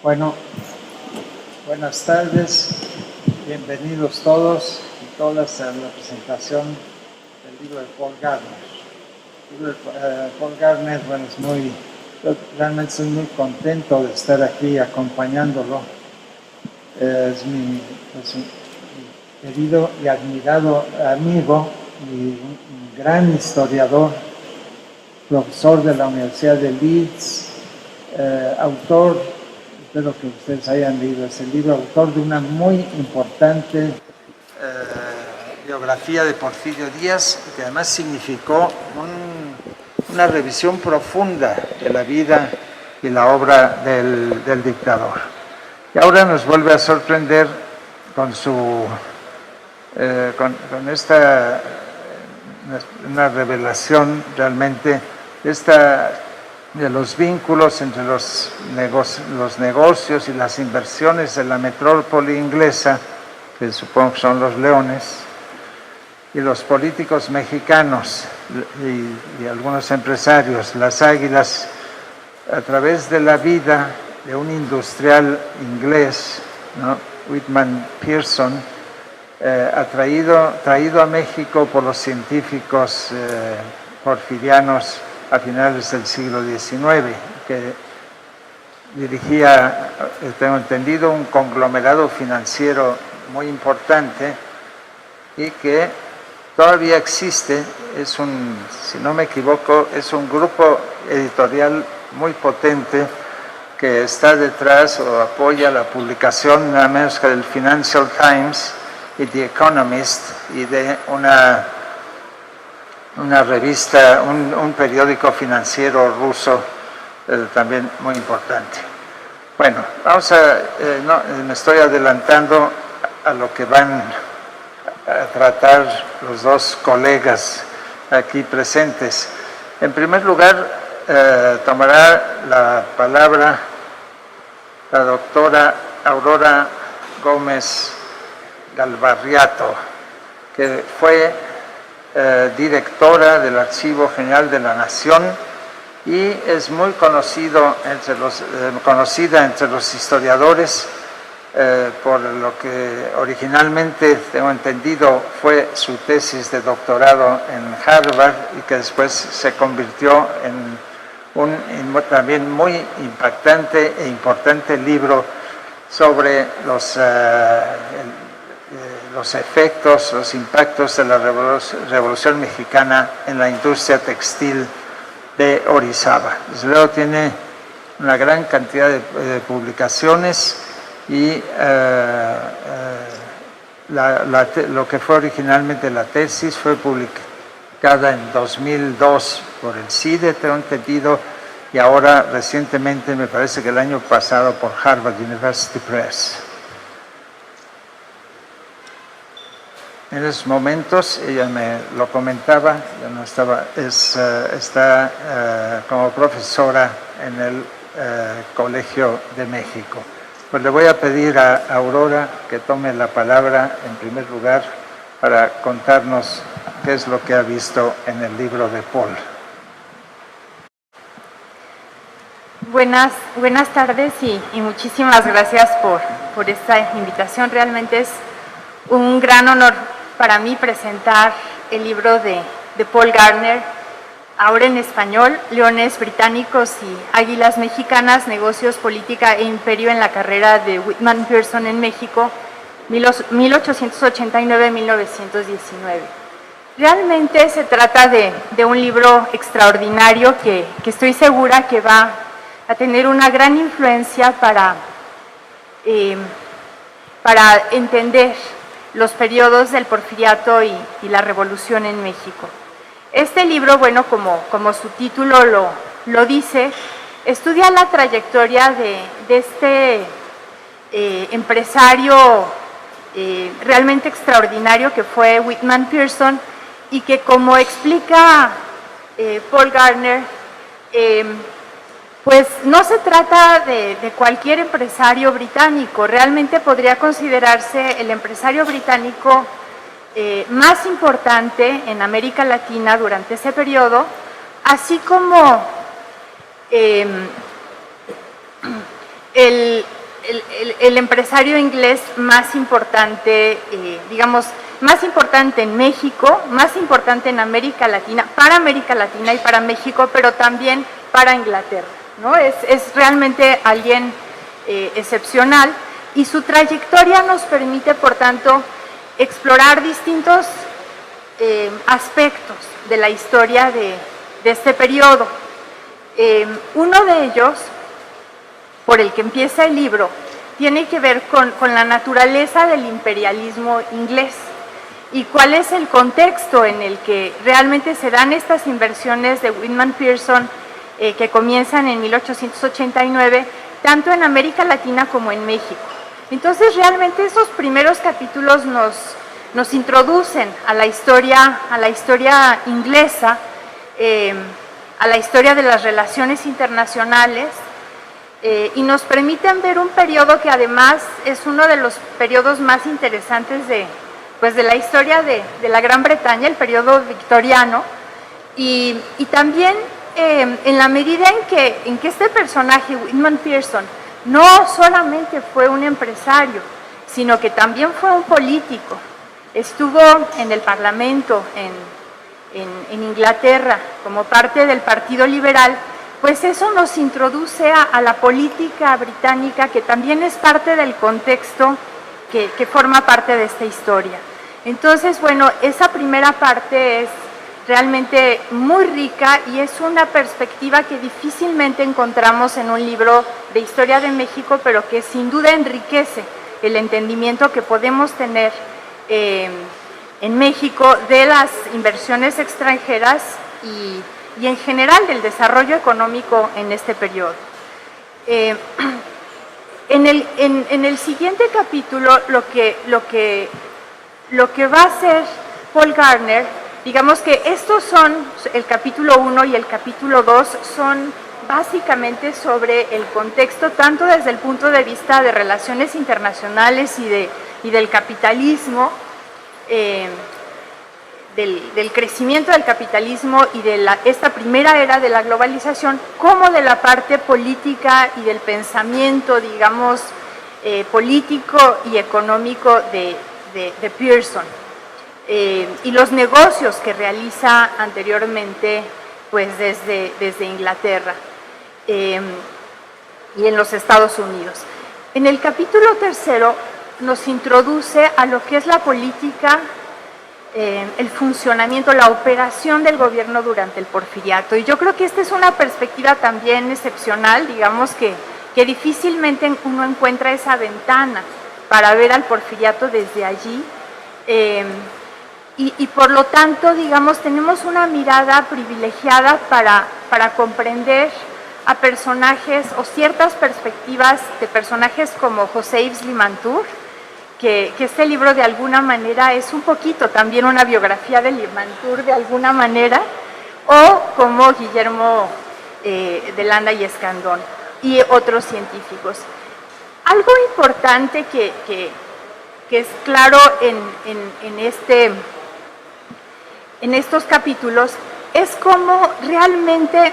Bueno, buenas tardes, bienvenidos todos y todas a la presentación del libro de Paul Gardner. El libro de Paul Gardner, bueno, realmente estoy muy contento de estar aquí acompañándolo. Es mi querido y admirado amigo y un gran historiador, profesor de la Universidad de Leeds, autor, espero que ustedes hayan leído ese libro, autor de una muy importante biografía de Porfirio Díaz, que además significó una revisión profunda de la vida y la obra del dictador. Y ahora nos vuelve a sorprender con esta una revelación realmente de los vínculos entre los negocios y las inversiones de la metrópoli inglesa, que supongo que son los leones, y los políticos mexicanos y algunos empresarios, las águilas, a través de la vida de un industrial inglés, ¿no? Whitman Pearson, traído a México por los científicos porfirianos a finales del siglo XIX, que dirigía, tengo entendido, un conglomerado financiero muy importante y que todavía existe. Si no me equivoco, es un grupo editorial muy potente que está detrás o apoya la publicación nada menos que del Financial Times y The Economist y de una revista, un periódico financiero ruso también muy importante. Bueno, me estoy adelantando a lo que van a tratar los dos colegas aquí presentes. En primer lugar, tomará la palabra la doctora Aurora Gómez Galvarriato, que fue directora del Archivo General de la Nación y es muy conocida entre los historiadores por lo que originalmente, tengo entendido, fue su tesis de doctorado en Harvard y que después se convirtió en un también muy impactante e importante libro sobre los efectos, los impactos de la Revolución Mexicana en la industria textil de Orizaba. Desde luego tiene una gran cantidad de publicaciones y lo que fue originalmente la tesis fue publicada en 2002 por el CIDE, tengo entendido, y ahora recientemente, me parece que el año pasado, por Harvard University Press. En esos momentos, ella me lo comentaba, ya no estaba, está como profesora en el Colegio de México. Pues le voy a pedir a Aurora que tome la palabra en primer lugar para contarnos qué es lo que ha visto en el libro de Paul. Buenas tardes y muchísimas gracias por esta invitación. Realmente es un gran honor para mí presentar el libro de Paul Gardner, ahora en español, Leones Británicos y Águilas Mexicanas, Negocios, Política e Imperio en la carrera de Whitman Pearson en México, 1889-1919. Realmente se trata de un libro extraordinario que estoy segura que va a tener una gran influencia para entender los periodos del Porfiriato y la Revolución en México. Este libro, bueno, como su título lo dice, estudia la trayectoria de este empresario realmente extraordinario que fue Whitman Pearson y que, como explica Paul Gardner, pues no se trata de cualquier empresario británico, realmente podría considerarse el empresario británico más importante en América Latina durante ese periodo, así como el empresario inglés más importante, digamos, más importante en México, más importante en América Latina y para México, pero también para Inglaterra, ¿no? Es realmente alguien excepcional, y su trayectoria nos permite, por tanto, explorar distintos aspectos de la historia de este periodo. Uno de ellos, por el que empieza el libro, tiene que ver con la naturaleza del imperialismo inglés y cuál es el contexto en el que realmente se dan estas inversiones de Whitman Pearson que comienzan en 1889, tanto en América Latina como en México. Entonces, realmente esos primeros capítulos nos introducen a la historia inglesa, a la historia de las relaciones internacionales, y nos permiten ver un periodo que además es uno de los periodos más interesantes de la historia de la Gran Bretaña, el periodo victoriano, y también en la medida en que este personaje, Whitman Pearson, no solamente fue un empresario, sino que también fue un político. Estuvo en el Parlamento en Inglaterra como parte del Partido Liberal, pues eso nos introduce a la política británica, que también es parte del contexto que forma parte de esta historia. Entonces, bueno, esa primera parte es realmente muy rica y es una perspectiva que difícilmente encontramos en un libro de historia de México, pero que sin duda enriquece el entendimiento que podemos tener en México de las inversiones extranjeras y en general del desarrollo económico en este periodo. En el siguiente capítulo, lo que va a hacer Paul Gardner, digamos que estos son, el capítulo 1 y el capítulo 2 son básicamente sobre el contexto, tanto desde el punto de vista de relaciones internacionales y del capitalismo, del crecimiento del capitalismo y de esta primera era de la globalización, como de la parte política y del pensamiento, digamos, político y económico de Pearson, y los negocios que realiza anteriormente, pues desde Inglaterra y en los Estados Unidos. En el capítulo 3 nos introduce a lo que es la política, el funcionamiento, la operación del gobierno durante el porfiriato. Y yo creo que esta es una perspectiva también excepcional, digamos que difícilmente uno encuentra esa ventana para ver al porfiriato desde allí. Y por lo tanto, digamos, tenemos una mirada privilegiada para comprender a personajes o ciertas perspectivas de personajes como José Yves Limantour, que este libro de alguna manera es un poquito también una biografía de Limantour de alguna manera, o como Guillermo de Landa y Escandón y otros científicos. Algo importante que es claro en estos capítulos es cómo realmente,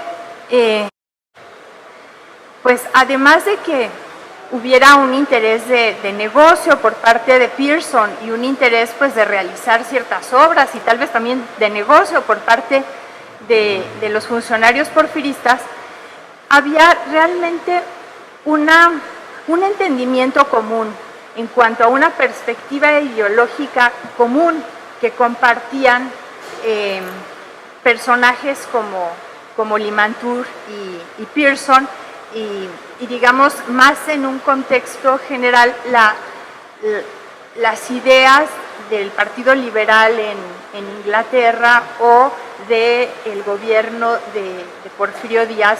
pues además de que hubiera un interés de negocio por parte de Pearson y un interés pues de realizar ciertas obras y tal vez también de negocio por parte de los funcionarios porfiristas, había realmente un entendimiento común en cuanto a una perspectiva ideológica común que compartían personajes como Limantour y Pearson, y digamos más en un contexto general las ideas del Partido Liberal en Inglaterra o del gobierno de Porfirio Díaz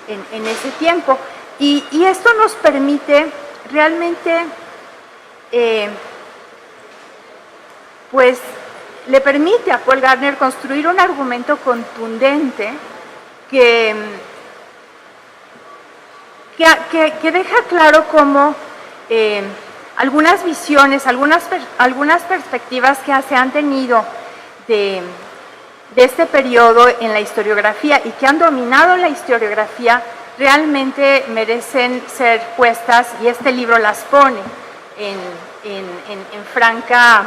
en ese tiempo. Y esto nos permite realmente, pues le permite a Paul Gardner construir un argumento contundente que deja claro cómo algunas visiones, algunas perspectivas que se han tenido de este periodo en la historiografía y que han dominado la historiografía, realmente merecen ser puestas, y este libro las pone en franca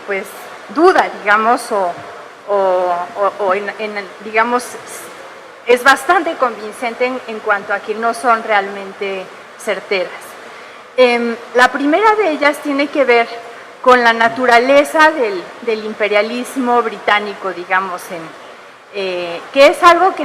pues duda, digamos, digamos, es bastante convincente en cuanto a que no son realmente certeras. La primera de ellas tiene que ver con la naturaleza del imperialismo británico, digamos, que es algo que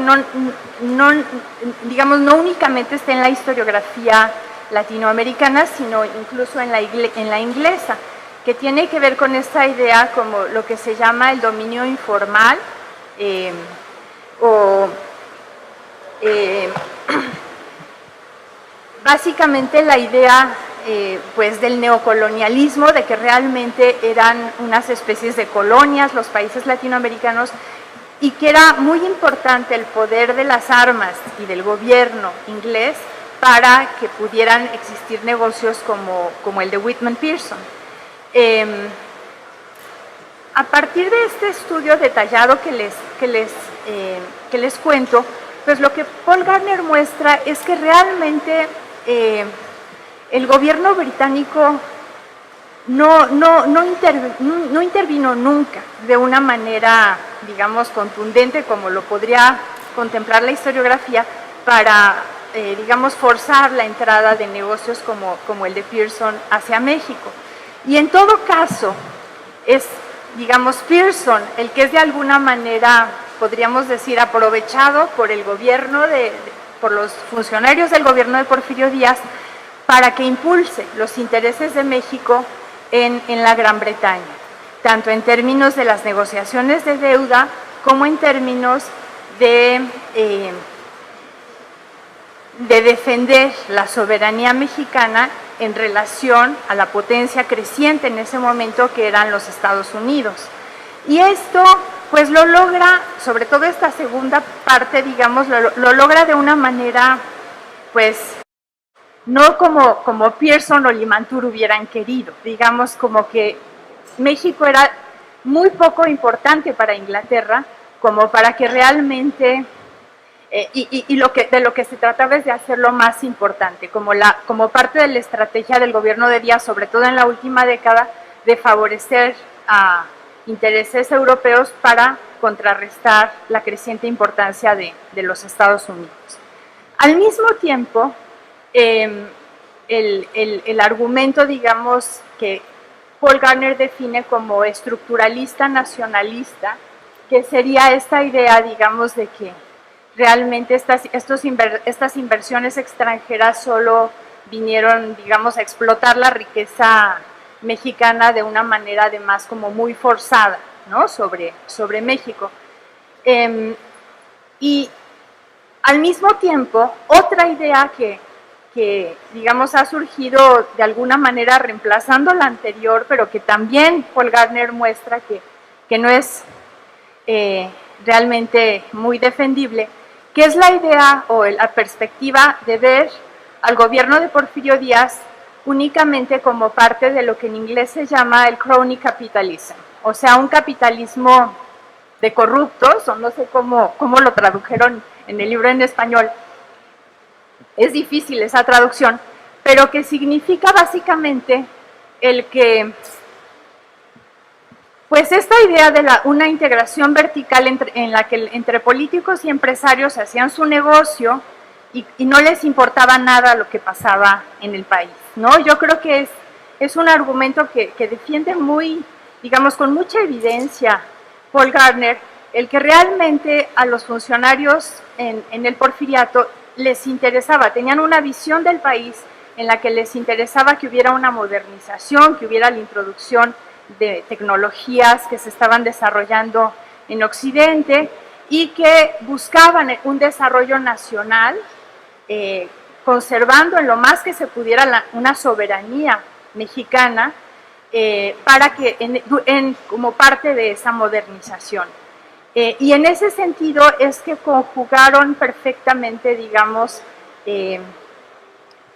digamos, no únicamente está en la historiografía latinoamericana, sino incluso en la inglesa, que tiene que ver con esta idea como lo que se llama el dominio informal, básicamente la idea pues del neocolonialismo, de que realmente eran unas especies de colonias los países latinoamericanos, y que era muy importante el poder de las armas y del gobierno inglés para que pudieran existir negocios como el de Whitman Pearson. A partir de este estudio detallado que les cuento, pues lo que Paul Gardner muestra es que realmente el gobierno británico no intervino nunca de una manera, digamos, contundente, como lo podría contemplar la historiografía, para, digamos, forzar la entrada de negocios como el de Pearson hacia México. Y en todo caso, es, digamos, Pearson el que es de alguna manera, podríamos decir, aprovechado por el gobierno, por los funcionarios del gobierno de Porfirio Díaz, para que impulse los intereses de México en la Gran Bretaña, tanto en términos de las negociaciones de deuda como en términos de defender la soberanía mexicana en relación a la potencia creciente en ese momento que eran los Estados Unidos. Y esto pues lo logra, sobre todo esta segunda parte, digamos, lo logra de una manera pues no como Pearson o Limantour hubieran querido, digamos, como que México era muy poco importante para Inglaterra, como para que realmente, de lo que se trataba es de hacerlo más importante, como parte de la estrategia del gobierno de Díaz, sobre todo en la última década, de favorecer a intereses europeos para contrarrestar la creciente importancia de los Estados Unidos. Al mismo tiempo, el argumento, digamos, que Paul Gardner define como estructuralista nacionalista, que sería esta idea, digamos, de que realmente estas inversiones extranjeras solo vinieron, digamos, a explotar la riqueza mexicana de una manera además como muy forzada, ¿no? sobre México. Y al mismo tiempo, otra idea que digamos ha surgido de alguna manera reemplazando la anterior, pero que también Paul Gardner muestra que no es realmente muy defendible, que es la idea o la perspectiva de ver al gobierno de Porfirio Díaz únicamente como parte de lo que en inglés se llama el crony capitalism, o sea, un capitalismo de corruptos, o no sé cómo lo tradujeron en el libro en español. Es difícil esa traducción, pero que significa básicamente el que, pues esta idea de una integración vertical en la que entre políticos y empresarios hacían su negocio y no les importaba nada lo que pasaba en el país, ¿no? Yo creo que es un argumento que defiende muy, digamos, con mucha evidencia Paul Gardner, el que realmente a los funcionarios en el porfiriato les interesaba, tenían una visión del país en la que les interesaba que hubiera una modernización, que hubiera la introducción de tecnologías que se estaban desarrollando en Occidente y que buscaban un desarrollo nacional, conservando en lo más que se pudiera una soberanía mexicana para que como parte de esa modernización. Y en ese sentido es que conjugaron perfectamente, digamos,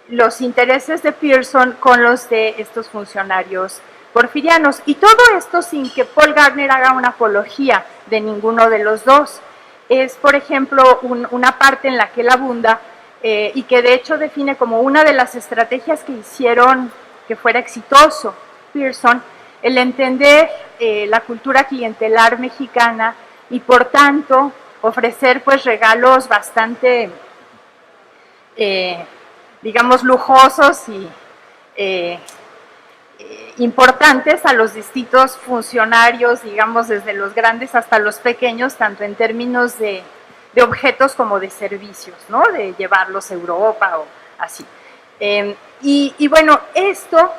los intereses de Pearson con los de estos funcionarios porfirianos. Y todo esto sin que Paul Gardner haga una apología de ninguno de los dos. es, por ejemplo, una parte en la que él abunda y que de hecho define como una de las estrategias que hicieron que fuera exitoso Pearson, el entender la cultura clientelar mexicana y por tanto ofrecer pues regalos bastante, digamos, lujosos y importantes a los distintos funcionarios, digamos, desde los grandes hasta los pequeños, tanto en términos de objetos como de servicios, ¿no? De llevarlos a Europa o así. Y bueno, esto,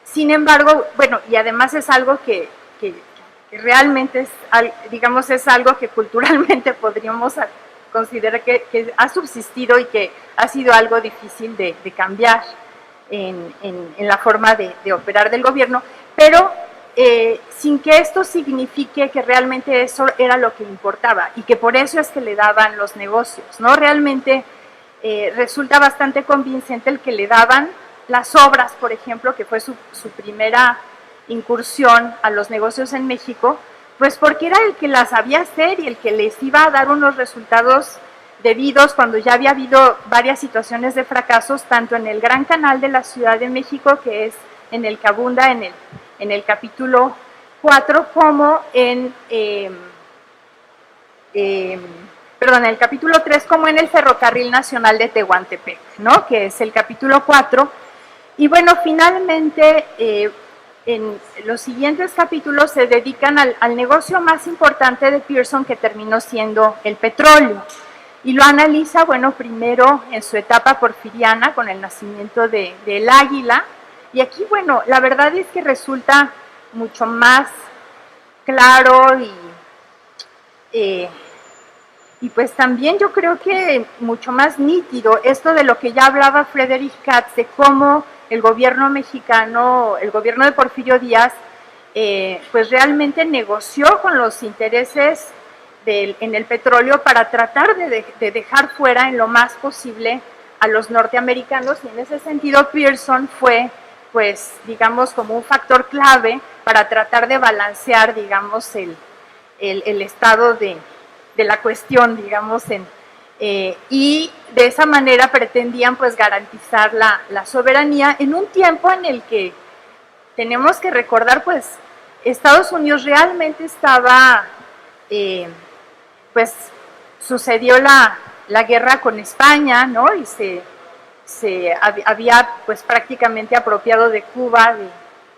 sin embargo, bueno, y además es algo que realmente es, digamos, es algo que culturalmente podríamos considerar que ha subsistido y que ha sido algo difícil de cambiar en la forma de operar del gobierno, pero sin que esto signifique que realmente eso era lo que importaba y que por eso es que le daban los negocios, ¿no? Realmente resulta bastante convincente el que le daban las obras, por ejemplo, que fue su primera incursión a los negocios en México, pues porque era el que las sabía hacer y el que les iba a dar unos resultados debidos cuando ya había habido varias situaciones de fracasos, tanto en el Gran Canal de la Ciudad de México, que es en el que abunda en el capítulo 4, como en el capítulo 3, como en el Ferrocarril Nacional de Tehuantepec, ¿no? Que es el capítulo 4. Y bueno, finalmente, en los siguientes capítulos se dedican al negocio más importante de Pearson, que terminó siendo el petróleo. Y lo analiza, bueno, primero en su etapa porfiriana, con el nacimiento del Águila. Y aquí, bueno, la verdad es que resulta mucho más claro y pues también yo creo que mucho más nítido esto de lo que ya hablaba Friedrich Katz, de cómo el gobierno mexicano, el gobierno de Porfirio Díaz, pues realmente negoció con los intereses en el petróleo para tratar de dejar fuera en lo más posible a los norteamericanos, y en ese sentido Pearson fue, pues, digamos, como un factor clave para tratar de balancear, digamos, el estado de la cuestión, digamos, y de esa manera pretendían, pues, garantizar la soberanía en un tiempo en el que tenemos que recordar, pues, Estados Unidos realmente estaba, pues, sucedió la guerra con España, ¿no? Y se había, pues, prácticamente apropiado de Cuba,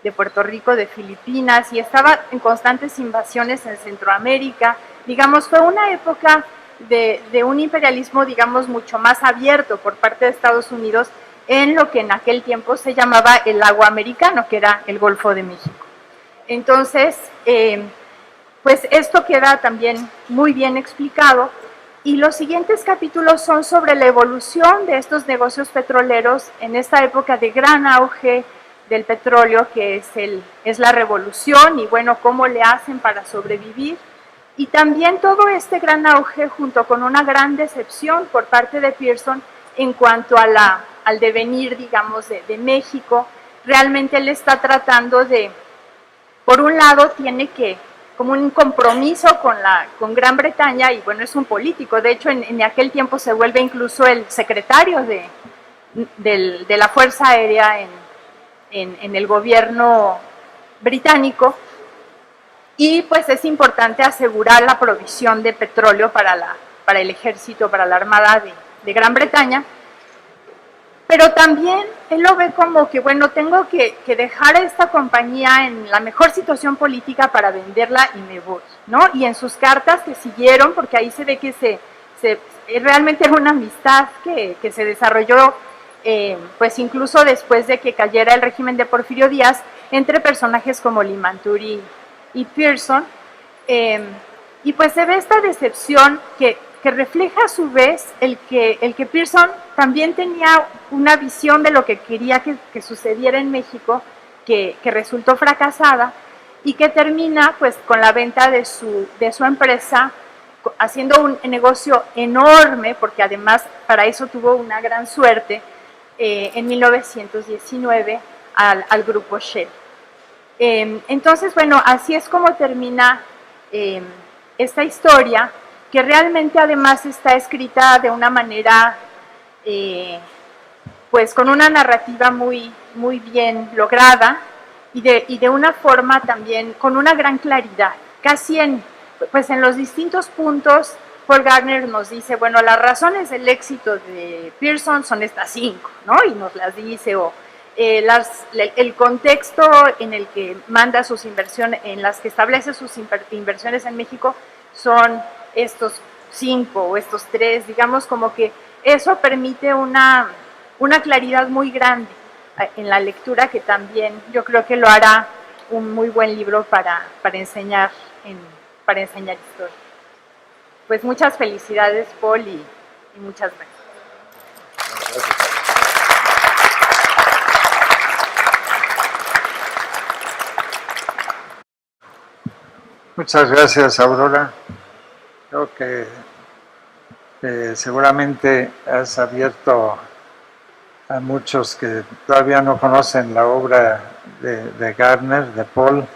de Puerto Rico, de Filipinas, y estaba en constantes invasiones en Centroamérica. Digamos, fue una época de un imperialismo, digamos, mucho más abierto por parte de Estados Unidos en lo que en aquel tiempo se llamaba el agua americano, que era el Golfo de México. Entonces, pues esto queda también muy bien explicado, y los siguientes capítulos son sobre la evolución de estos negocios petroleros en esta época de gran auge del petróleo, que es la revolución, y bueno, cómo le hacen para sobrevivir, y también todo este gran auge junto con una gran decepción por parte de Pearson en cuanto a al devenir, digamos, de México. Realmente él está tratando de, por un lado, tiene que, como un compromiso con Gran Bretaña, y bueno, es un político, de hecho en aquel tiempo se vuelve incluso el secretario de la Fuerza Aérea en el gobierno británico, y pues es importante asegurar la provisión de petróleo para el ejército, para la Armada de Gran Bretaña, pero también él lo ve como que, bueno, tengo que dejar a esta compañía en la mejor situación política para venderla y me voy, ¿no? Y en sus cartas que siguieron, porque ahí se ve que realmente era una amistad que se desarrolló, pues incluso después de que cayera el régimen de Porfirio Díaz, entre personajes como Limantour y Pearson, y pues se ve esta decepción que refleja a su vez el que Pearson también tenía una visión de lo que quería que sucediera en México, que resultó fracasada, y que termina pues con la venta de su empresa, haciendo un negocio enorme, porque además para eso tuvo una gran suerte, en 1919 al grupo Shell. Entonces, bueno, así es como termina esta historia, que realmente además está escrita de una manera, pues con una narrativa muy bien lograda y de una forma también con una gran claridad, casi en los distintos puntos. Paul Gardner nos dice, bueno, las razones del éxito de Pearson son estas 5, ¿no? Y nos las dice, o el contexto en el que manda sus inversiones, en las que establece sus inversiones en México, son estos 5 o estos 3, digamos, como que eso permite una claridad muy grande en la lectura, que también yo creo que lo hará un muy buen libro para enseñar historia. Pues muchas felicidades, Paul, y muchas gracias. Muchas gracias, Aurora. Creo que seguramente has abierto a muchos que todavía no conocen la obra de Gardner, de Paul,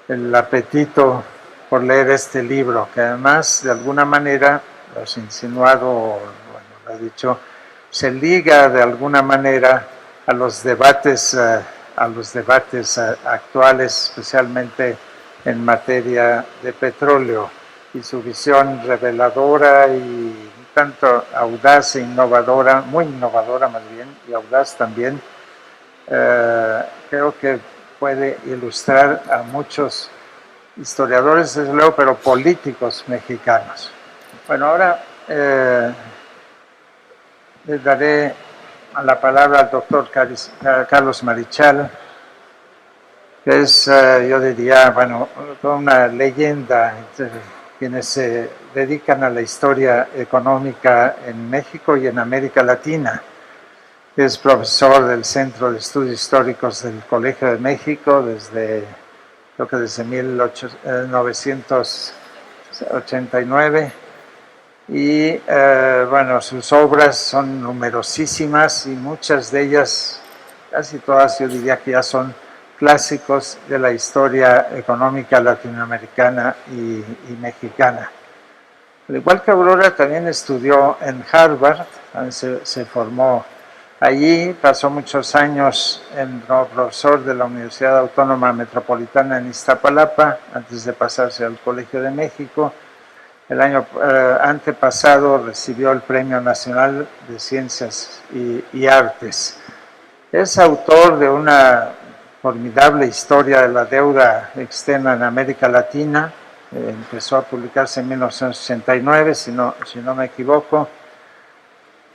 el apetito por leer este libro, que además de alguna manera, lo has insinuado, bueno, lo has dicho, se liga de alguna manera a los debates actuales, especialmente en materia de petróleo, y su visión reveladora y tanto audaz e innovadora, muy innovadora más bien, y audaz también, creo que puede ilustrar a muchos historiadores, desde luego, pero políticos mexicanos. Bueno, ahora le daré la palabra al doctor Carlos Marichal, que es, yo diría, bueno, toda una leyenda entre quienes se dedican a la historia económica en México y en América Latina. Es profesor del Centro de Estudios Históricos del Colegio de México creo que desde 1989, y bueno, sus obras son numerosísimas y muchas de ellas, casi todas, yo diría que ya son clásicos de la historia económica latinoamericana y mexicana. Al igual que Aurora, también estudió en Harvard, se formó allí, pasó muchos años como profesor de la Universidad Autónoma Metropolitana en Iztapalapa, antes de pasarse al Colegio de México. El año antepasado recibió el Premio Nacional de Ciencias y Artes. Es autor de una formidable historia de la deuda externa en América Latina. Empezó a publicarse en 1989, si no me equivoco.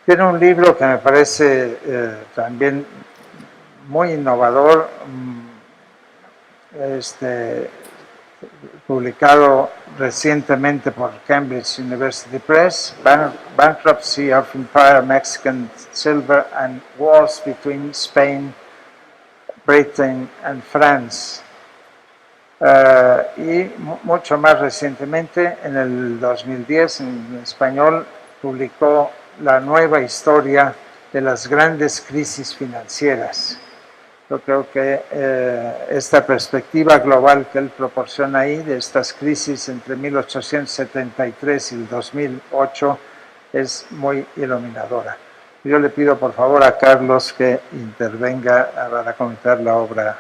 Tiene un libro que me parece también muy innovador, publicado recientemente por Cambridge University Press, Bankruptcy of Empire Mexican Silver and Wars Between Spain, Britain and France. Y mucho más recientemente, en el 2010, en español, publicó La nueva historia de las grandes crisis financieras. Yo creo que esta perspectiva global que él proporciona ahí, de estas crisis entre 1873 y el 2008, es muy iluminadora. Yo le pido por favor a Carlos que intervenga para comentar la obra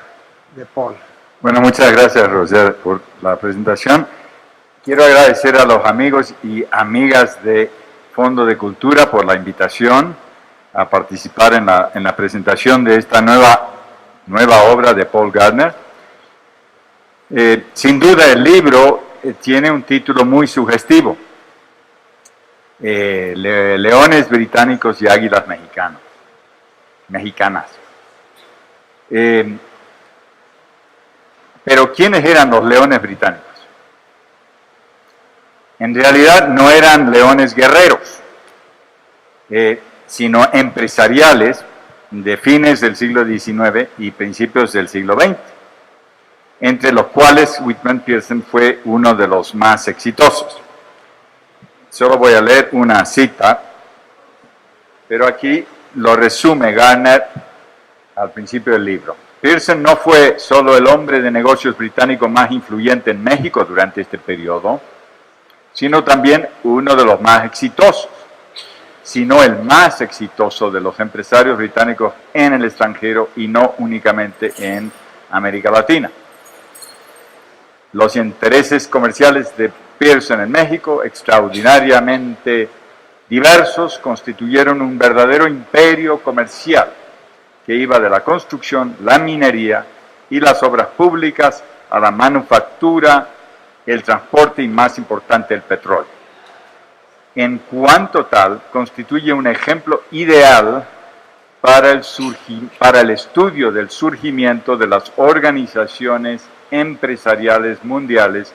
de Paul. Bueno, muchas gracias, Roser, por la presentación. Quiero agradecer a los amigos y amigas de Fondo de Cultura por la invitación a participar en la presentación de esta nueva obra de Paul Gardner. Sin duda el libro tiene un título muy sugestivo: Leones británicos y águilas mexicanas. Pero ¿quiénes eran los leones británicos? En realidad no eran leones guerreros, sino empresariales de fines del siglo XIX y principios del siglo XX, entre los cuales Whitman Pearson fue uno de los más exitosos. Solo voy a leer una cita, pero aquí lo resume Gardner al principio del libro. Pearson no fue solo el hombre de negocios británico más influyente en México durante este periodo, sino también uno de los más exitosos, sino el más exitoso de los empresarios británicos en el extranjero y no únicamente en América Latina. Los intereses comerciales de Pearson en México, extraordinariamente diversos, constituyeron un verdadero imperio comercial que iba de la construcción, la minería y las obras públicas a la manufactura, el transporte y, más importante, el petróleo. En cuanto tal, constituye un ejemplo ideal para el estudio del surgimiento de las organizaciones empresariales mundiales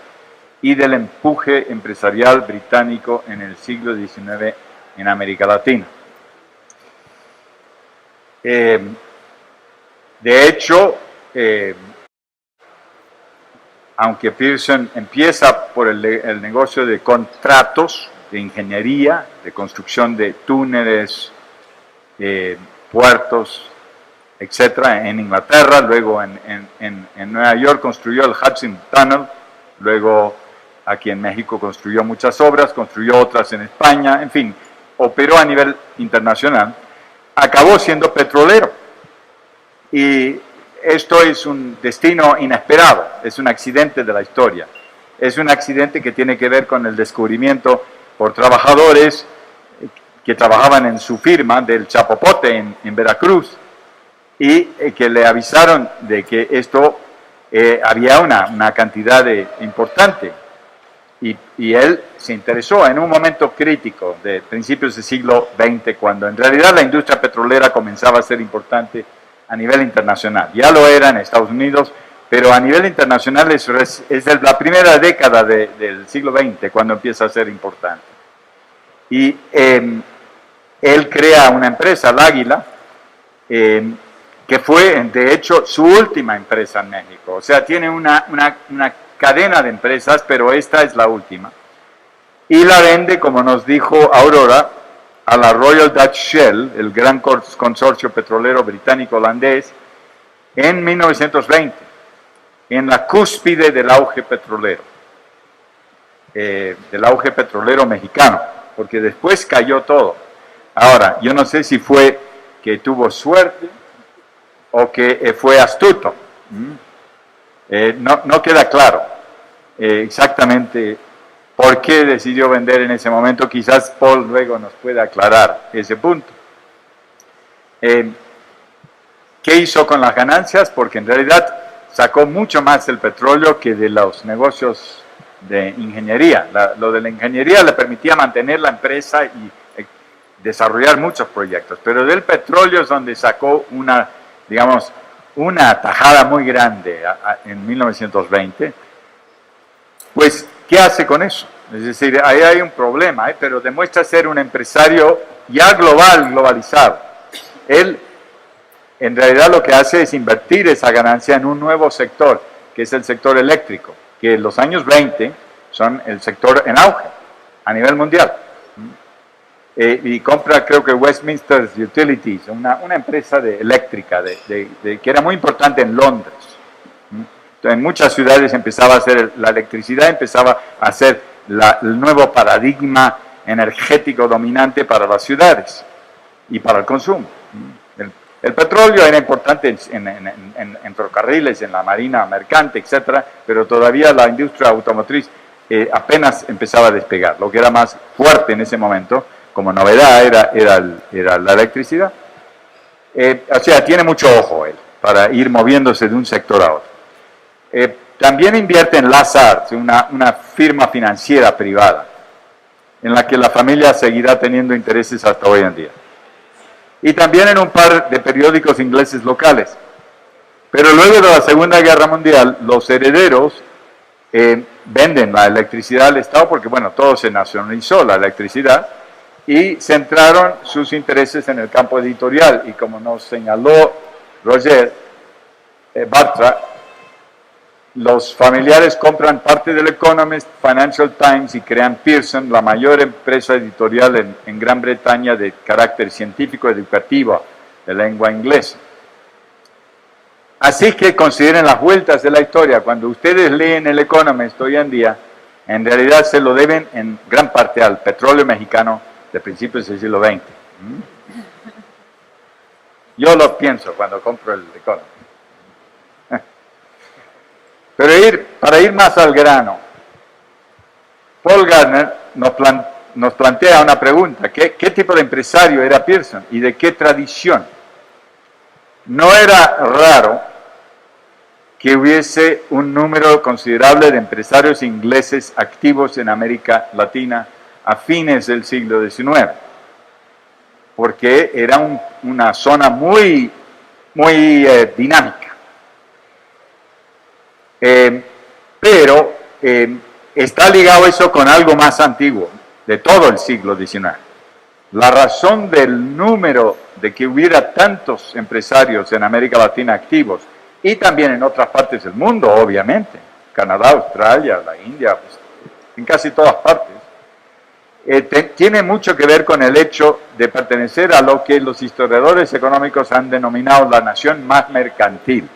y del empuje empresarial británico en el siglo XIX en América Latina. De hecho, aunque Pearson empieza por el negocio de contratos, de ingeniería, de construcción de túneles, puertos, etcétera, en Inglaterra, luego en Nueva York construyó el Hudson Tunnel, luego aquí en México construyó muchas obras, construyó otras en España, en fin, operó a nivel internacional, acabó siendo petrolero. Y esto es un destino inesperado, es un accidente de la historia. Es un accidente que tiene que ver con el descubrimiento por trabajadores que trabajaban en su firma del Chapopote en Veracruz y que le avisaron de que esto había una cantidad importante. Y él se interesó en un momento crítico de principios del siglo XX, cuando en realidad la industria petrolera comenzaba a ser importante a nivel internacional. Ya lo era en Estados Unidos, pero a nivel internacional es la primera década del siglo XX cuando empieza a ser importante. Y él crea una empresa, el Águila, que fue de hecho su última empresa en México. O sea, tiene una cadena de empresas, pero esta es la última. Y la vende, como nos dijo Aurora, a la Royal Dutch Shell, el gran consorcio petrolero británico-holandés, en 1920, en la cúspide del auge petrolero mexicano, porque después cayó todo. Ahora, yo no sé si fue que tuvo suerte o que fue astuto. No queda claro exactamente por qué decidió vender en ese momento. Quizás Paul luego nos pueda aclarar ese punto. ¿Qué hizo con las ganancias? Porque en realidad sacó mucho más del petróleo que de los negocios de ingeniería. Lo de la ingeniería le permitía mantener la empresa y desarrollar muchos proyectos, pero del petróleo es donde sacó una tajada muy grande en 1920. Pues, ¿qué hace con eso? Es decir, ahí hay un problema, pero demuestra ser un empresario ya globalizado. Él, en realidad, lo que hace es invertir esa ganancia en un nuevo sector, que es el sector eléctrico, que en los años 20 son el sector en auge a nivel mundial. Y compra, creo que Westminster Utilities, una empresa eléctrica que era muy importante en Londres. En muchas ciudades empezaba a ser la electricidad, empezaba a ser el nuevo paradigma energético dominante para las ciudades y para el consumo. El petróleo era importante en ferrocarriles, en la marina mercante, etcétera, pero todavía la industria automotriz apenas empezaba a despegar. Lo que era más fuerte en ese momento, como novedad, era la electricidad. O sea, tiene mucho ojo él para ir moviéndose de un sector a otro. También invierte en Lazard, una firma financiera privada, en la que la familia seguirá teniendo intereses hasta hoy en día. Y también en un par de periódicos ingleses locales. Pero luego de la Segunda Guerra Mundial, los herederos venden la electricidad al Estado, porque bueno, todo se nacionalizó, la electricidad, y centraron sus intereses en el campo editorial. Y como nos señaló Roger Bartra, los familiares compran parte del Economist, Financial Times y crean Pearson, la mayor empresa editorial en Gran Bretaña de carácter científico educativo de lengua inglesa. Así que consideren las vueltas de la historia. Cuando ustedes leen el Economist hoy en día, en realidad se lo deben en gran parte al petróleo mexicano de principios del siglo XX. Yo lo pienso cuando compro el Economist. Pero para ir más al grano, Paul Gardner nos plantea una pregunta. ¿Qué tipo de empresario era Pearson y de qué tradición? No era raro que hubiese un número considerable de empresarios ingleses activos en América Latina a fines del siglo XIX, porque era una zona muy dinámica. Pero está ligado eso con algo más antiguo, de todo el siglo XIX. La razón del número de que hubiera tantos empresarios en América Latina activos, y también en otras partes del mundo, obviamente, Canadá, Australia, la India, pues, en casi todas partes, tiene mucho que ver con el hecho de pertenecer a lo que los historiadores económicos han denominado la nación más mercantil.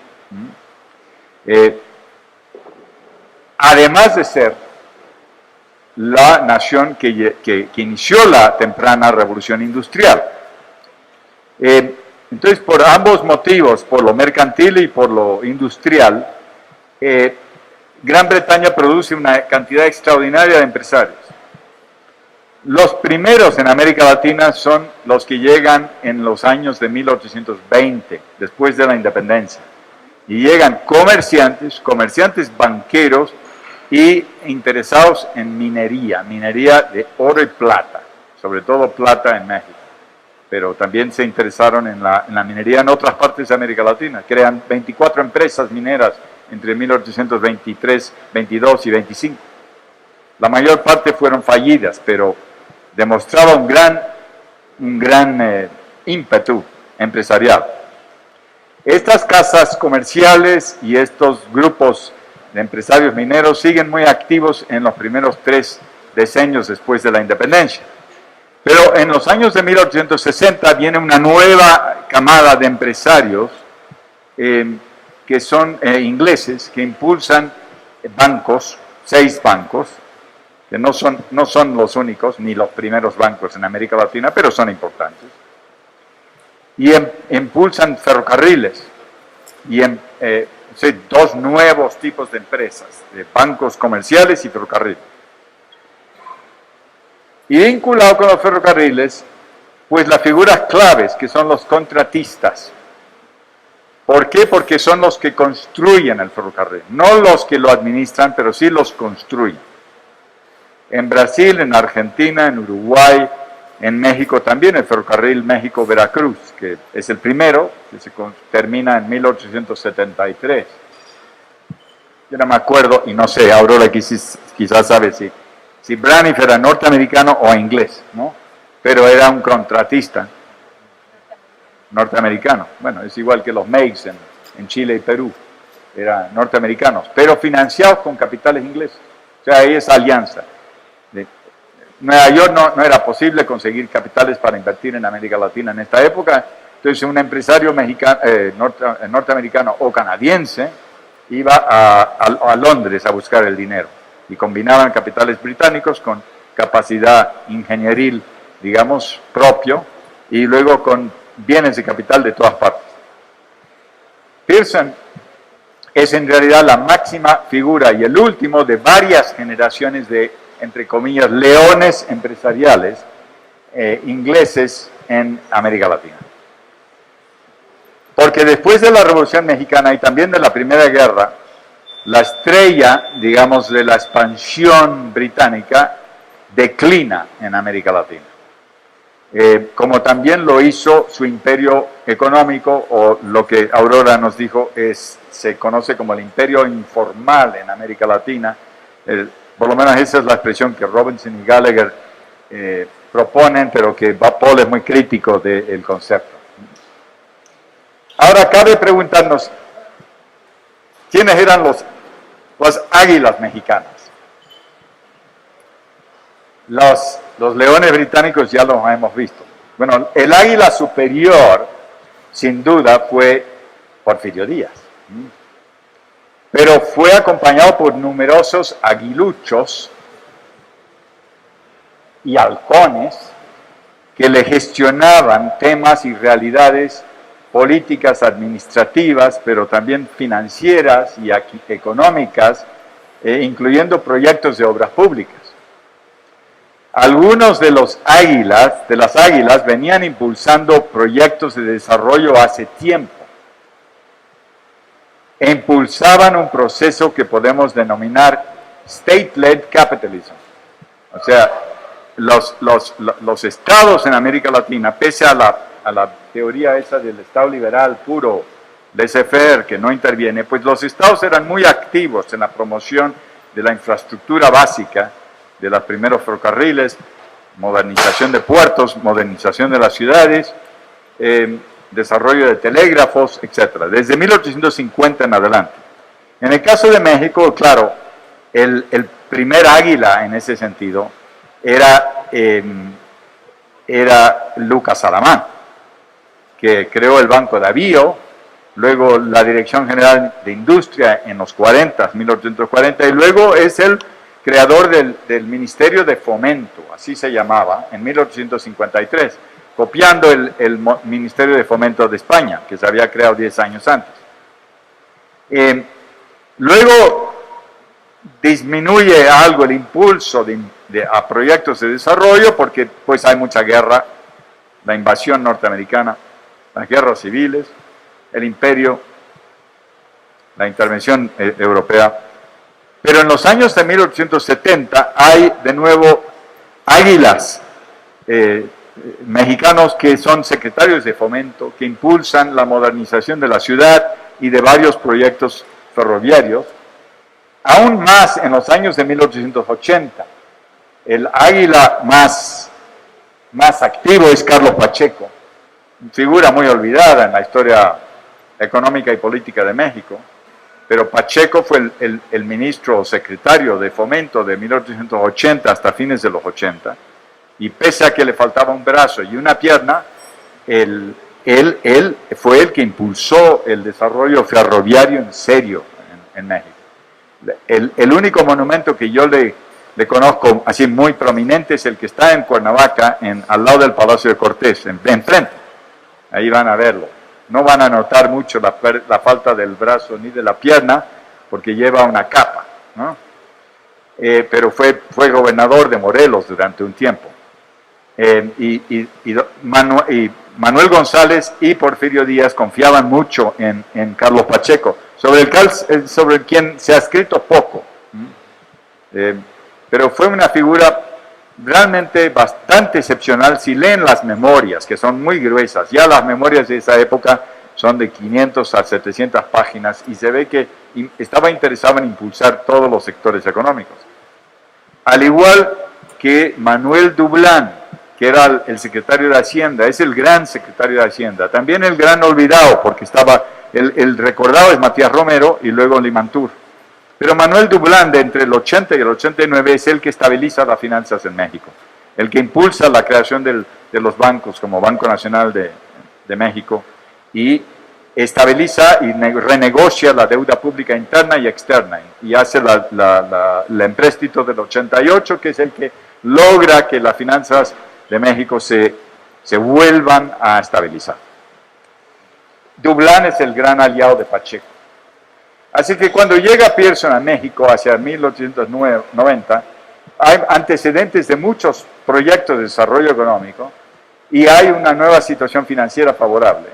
Además de ser la nación que inició la temprana revolución industrial. Entonces, por ambos motivos, por lo mercantil y por lo industrial, Gran Bretaña produce una cantidad extraordinaria de empresarios. Los primeros en América Latina son los que llegan en los años de 1820, después de la independencia. Y llegan comerciantes banqueros y interesados en minería de oro y plata, sobre todo plata en México. Pero también se interesaron en la minería en otras partes de América Latina. Crean 24 empresas mineras entre 1823, 22 y 25. La mayor parte fueron fallidas, pero demostraba un gran ímpetu empresarial. Estas casas comerciales y estos grupos de empresarios mineros siguen muy activos en los primeros 3 decenios después de la independencia. Pero en los años de 1860 viene una nueva camada de empresarios que son ingleses, que impulsan bancos, 6 bancos, que no son los únicos, ni los primeros bancos en América Latina, pero son importantes. Y impulsan ferrocarriles y 2 nuevos tipos de empresas, de bancos comerciales y ferrocarriles. Y vinculado con los ferrocarriles, pues las figuras claves, que son los contratistas. ¿Por qué? Porque son los que construyen el ferrocarril, no los que lo administran, pero sí los construyen. En Brasil, en Argentina, en Uruguay, en México también el ferrocarril México-Veracruz, que es el primero, que se termina en 1873. Yo no me acuerdo, y no sé, Aurora quizás sabe si Braniff era norteamericano o inglés, ¿no? Pero era un contratista norteamericano. Bueno, es igual que los Meigs en Chile y Perú, eran norteamericanos, pero financiados con capitales ingleses. O sea, ahí es alianza. Nueva York no era posible conseguir capitales para invertir en América Latina en esta época, entonces un empresario norteamericano o canadiense iba a Londres a buscar el dinero y combinaban capitales británicos con capacidad ingenieril, digamos, propio, y luego con bienes de capital de todas partes. Pearson es en realidad la máxima figura y el último de varias generaciones de, entre comillas, leones empresariales ingleses en América Latina. Porque después de la Revolución Mexicana y también de la Primera Guerra, la estrella, digamos, de la expansión británica declina en América Latina. Como también lo hizo su imperio económico, o lo que Aurora nos dijo se conoce como el imperio informal en América Latina. Por lo menos esa es la expresión que Robinson y Gallagher proponen, pero que Paul es muy crítico del concepto. Ahora cabe preguntarnos, ¿quiénes eran las águilas mexicanas? Los leones británicos ya los hemos visto. Bueno, el águila superior, sin duda, fue Porfirio Díaz. Pero fue acompañado por numerosos aguiluchos y halcones que le gestionaban temas y realidades políticas, administrativas, pero también financieras y económicas, incluyendo proyectos de obras públicas. Algunos de las águilas venían impulsando proyectos de desarrollo hace tiempo e impulsaban un proceso que podemos denominar state-led capitalism. O sea, los estados en América Latina, pese a la teoría esa del estado liberal puro, laissez-faire, que no interviene, pues los estados eran muy activos en la promoción de la infraestructura básica, de los primeros ferrocarriles, modernización de puertos, modernización de las ciudades, desarrollo de telégrafos, etc. Desde 1850 en adelante. En el caso de México, claro, el primer águila en ese sentido era Lucas Alamán, que creó el Banco de Avío, luego la Dirección General de Industria en los 1840, y luego es el creador del Ministerio de Fomento, así se llamaba, en 1853, copiando el Ministerio de Fomento de España, que se había creado 10 años antes. Luego disminuye algo el impulso a proyectos de desarrollo, porque pues hay mucha guerra, la invasión norteamericana, las guerras civiles, el imperio, la intervención europea. Pero en los años de 1870 hay de nuevo águilas mexicanos que son secretarios de fomento, que impulsan la modernización de la ciudad y de varios proyectos ferroviarios. Aún más en los años de 1880, el águila más activo es Carlos Pacheco, figura muy olvidada en la historia económica y política de México, pero Pacheco fue el ministro o secretario de fomento de 1880 hasta fines de los 80, y pese a que le faltaba un brazo y una pierna, él fue el que impulsó el desarrollo ferroviario en serio en México. El único monumento que yo le conozco así muy prominente es el que está en Cuernavaca, al lado del Palacio de Cortés, enfrente. Ahí van a verlo. No van a notar mucho la falta del brazo ni de la pierna, porque lleva una capa, ¿no? Pero fue gobernador de Morelos durante un tiempo. Manuel González y Porfirio Díaz confiaban mucho en Carlos Pacheco, sobre quien se ha escrito poco. Pero fue una figura realmente bastante excepcional. Si leen las memorias, que son muy gruesas, ya las memorias de esa época son de 500 a 700 páginas, y se ve que estaba interesado en impulsar todos los sectores económicos. Al igual que Manuel Dublán, que era el secretario de Hacienda, es el gran secretario de Hacienda, también el gran olvidado, porque estaba, el recordado es Matías Romero y luego Limantur. Pero Manuel Dublán, de entre el 80 y el 89, es el que estabiliza las finanzas en México, el que impulsa la creación de los bancos como Banco Nacional de México, y estabiliza y renegocia la deuda pública interna y externa, y hace el empréstito del 88, que es el que logra que las finanzas de México se vuelvan a estabilizar. Dublán es el gran aliado de Pacheco. Así que cuando llega Pearson a México hacia 1890, hay antecedentes de muchos proyectos de desarrollo económico y hay una nueva situación financiera favorable.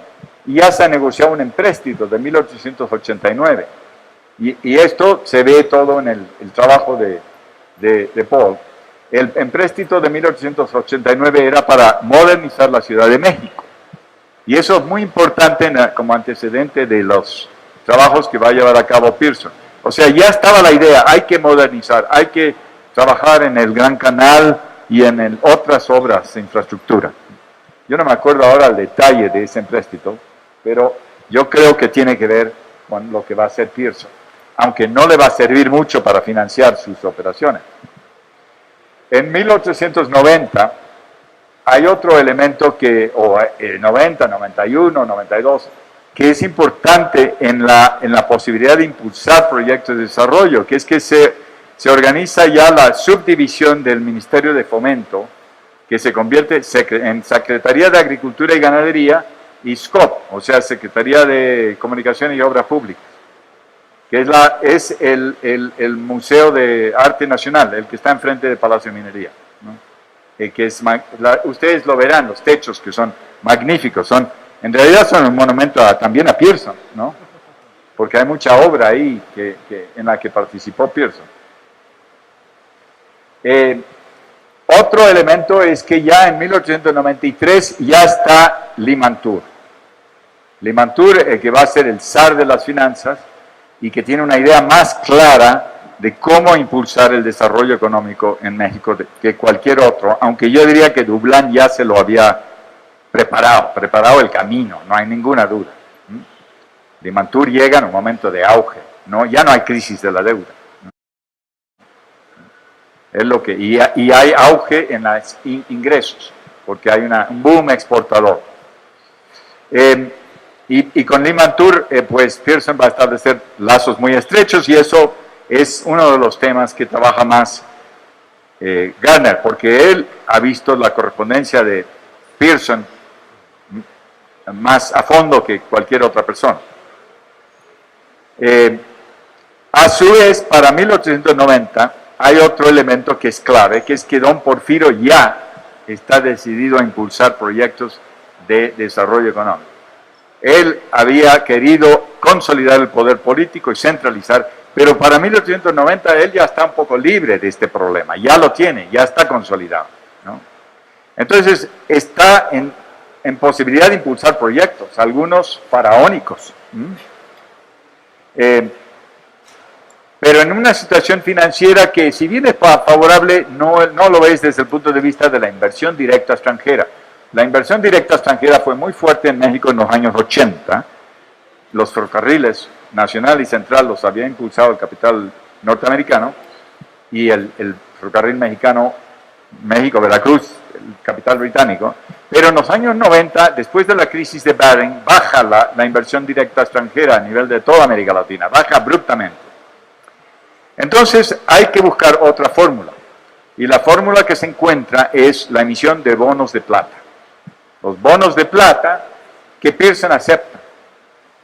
Y ya se ha negociado un empréstito de 1889. Y esto se ve todo en el trabajo de Paul. El empréstito de 1889 era para modernizar la Ciudad de México. Y eso es muy importante como antecedente de los trabajos que va a llevar a cabo Pearson. O sea, ya estaba la idea, hay que modernizar, hay que trabajar en el Gran Canal y en otras obras de infraestructura. Yo no me acuerdo ahora el detalle de ese empréstito, pero yo creo que tiene que ver con lo que va a hacer Pearson, aunque no le va a servir mucho para financiar sus operaciones. En 1890 hay otro elemento 90, 91, 92, que es importante en la posibilidad de impulsar proyectos de desarrollo, que es que se organiza ya la subdivisión del Ministerio de Fomento que se convierte en Secretaría de Agricultura y Ganadería y SCOP, o sea, Secretaría de Comunicación y Obras Públicas, que es el Museo de Arte Nacional, el que está enfrente del Palacio de Minería, ¿no? Ustedes lo verán, los techos que son magníficos, en realidad son un monumento también a Pearson, ¿no? Porque hay mucha obra ahí en la que participó Pearson. Otro elemento es que ya en 1893 ya está Limantour. Limantour, que va a ser el zar de las finanzas y que tiene una idea más clara de cómo impulsar el desarrollo económico en México que cualquier otro, aunque yo diría que Dublán ya se lo había preparado el camino, no hay ninguna duda. Limantour llega en un momento de auge, ¿no? Ya no hay crisis de la deuda. Es lo que, y hay auge en los ingresos, porque hay un boom exportador. Y con Limantour, pues Pearson va a establecer lazos muy estrechos y eso es uno de los temas que trabaja más Gardner, porque él ha visto la correspondencia de Pearson más a fondo que cualquier otra persona. A su vez, para 1890 hay otro elemento que es clave, que es que don Porfirio ya está decidido a impulsar proyectos de desarrollo económico. Él había querido consolidar el poder político y centralizar, pero para 1890 él ya está un poco libre de este problema, ya lo tiene, ya está consolidado, ¿no? Entonces está en posibilidad de impulsar proyectos, algunos faraónicos, pero en una situación financiera que si bien es favorable, no lo ves desde el punto de vista de la inversión directa extranjera. La inversión directa extranjera fue muy fuerte en México en los años 80. Los ferrocarriles nacional y central los había impulsado el capital norteamericano y el ferrocarril mexicano México-Veracruz, el capital británico. Pero en los años 90, después de la crisis de Baring, baja la inversión directa extranjera a nivel de toda América Latina, baja abruptamente. Entonces hay que buscar otra fórmula. Y la fórmula que se encuentra es la emisión de bonos de plata. Los bonos de plata que Pearson acepta.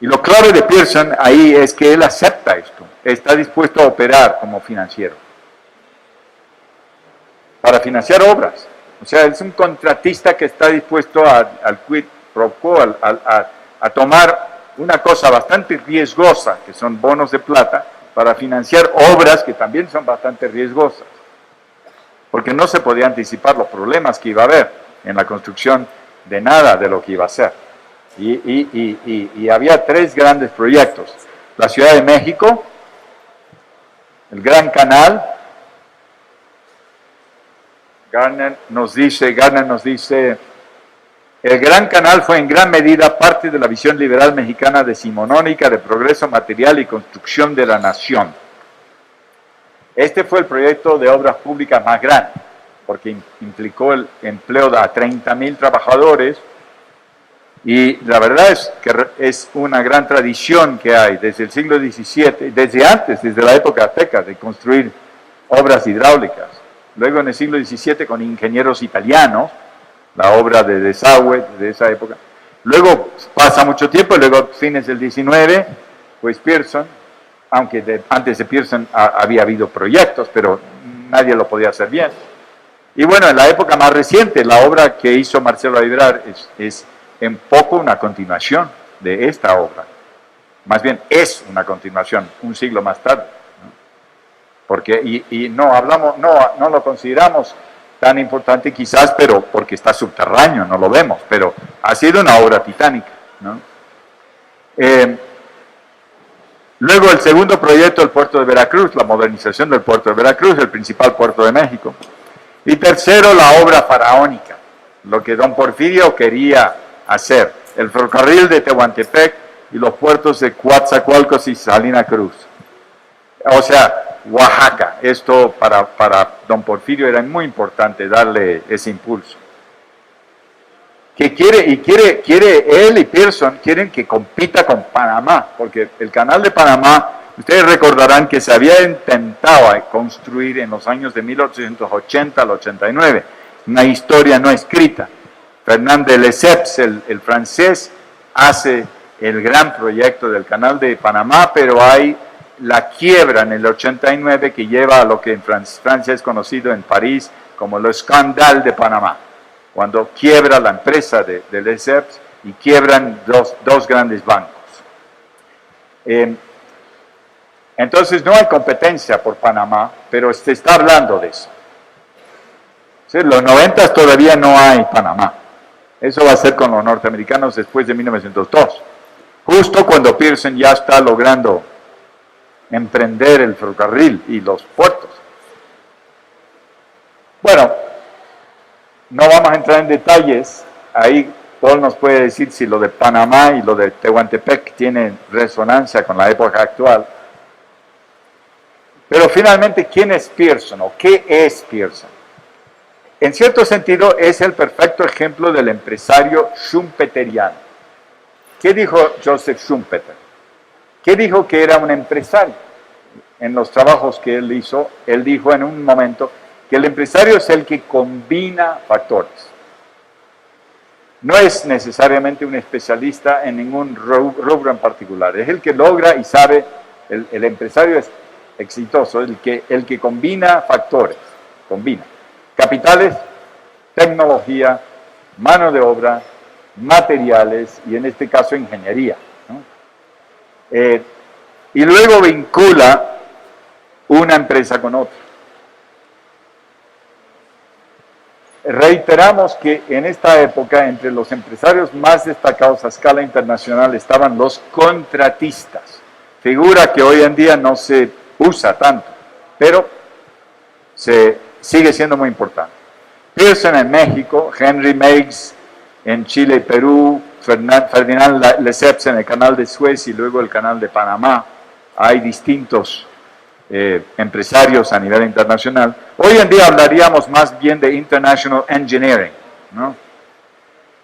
Y lo clave de Pearson ahí es que él acepta esto. Está dispuesto a operar como financiero. Para financiar obras. O sea, es un contratista que está dispuesto al quid pro quo, a tomar una cosa bastante riesgosa, que son bonos de plata, para financiar obras que también son bastante riesgosas. Porque no se podía anticipar los problemas que iba a haber en la construcción de nada de lo que iba a ser. Y había tres grandes proyectos. La Ciudad de México, el Gran Canal. Gardner nos dice, el Gran Canal fue en gran medida parte de la visión liberal mexicana decimonónica de progreso material y construcción de la nación. Este fue el proyecto de obras públicas más grande, porque implicó el empleo de 30,000 trabajadores, y la verdad es que es una gran tradición que hay desde el siglo XVII, desde antes, desde la época azteca, de construir obras hidráulicas. Luego en el siglo XVII con ingenieros italianos, la obra de desagüe de esa época. Luego pasa mucho tiempo, luego fines del XIX, pues Pearson, aunque antes de Pearson había habido proyectos, pero nadie lo podía hacer bien. Y bueno, en la época más reciente, la obra que hizo Marcelo Ebrard es en poco una continuación de esta obra. Más bien es una continuación, un siglo más tarde. Porque, y no lo consideramos tan importante quizás, pero porque está subterráneo, no lo vemos, pero ha sido una obra titánica, ¿no? Luego el segundo proyecto, el puerto de Veracruz, la modernización del puerto de Veracruz, el principal puerto de México. Y tercero, la obra faraónica, lo que don Porfirio quería hacer, el ferrocarril de Tehuantepec y los puertos de Coatzacoalcos y Salina Cruz. O sea, Oaxaca, esto para don Porfirio era muy importante darle ese impulso. Que quiere él y Pearson quieren que compita con Panamá, porque el canal de Panamá, ustedes recordarán que se había intentado construir en los años de 1880 al 89, una historia no escrita. Fernand de Lesseps, el francés, hace el gran proyecto del Canal de Panamá, pero hay la quiebra en el 89 que lleva a lo que en Francia es conocido en París como el escándalo de Panamá, cuando quiebra la empresa de Lesseps y quiebran dos grandes bancos. Entonces no hay competencia por Panamá, pero se está hablando de eso. ¿Sí? Los 90 todavía no hay Panamá. Eso va a ser con los norteamericanos después de 1902. Justo cuando Pearson ya está logrando emprender el ferrocarril y los puertos. Bueno, no vamos a entrar en detalles. Ahí Paul nos puede decir si lo de Panamá y lo de Tehuantepec tienen resonancia con la época actual. Pero finalmente, ¿quién es Pearson o qué es Pearson? En cierto sentido, es el perfecto ejemplo del empresario schumpeteriano. ¿Qué dijo Joseph Schumpeter? ¿Qué dijo que era un empresario? En los trabajos que él hizo, él dijo en un momento que el empresario es el que combina factores. No es necesariamente un especialista en ningún rubro en particular, es el que logra y sabe, el empresario es exitoso, el que combina factores, combina capitales, tecnología, mano de obra, materiales y en este caso ingeniería, ¿no? Y luego vincula una empresa con otra. Reiteramos que en esta época entre los empresarios más destacados a escala internacional estaban los contratistas, figura que hoy en día no se usa tanto, pero sigue siendo muy importante. Pearson en México, Henry Meigs en Chile y Perú, Ferdinand Lesseps en el Canal de Suez y luego el Canal de Panamá. Hay distintos empresarios a nivel internacional. Hoy en día hablaríamos más bien de International Engineering, ¿no?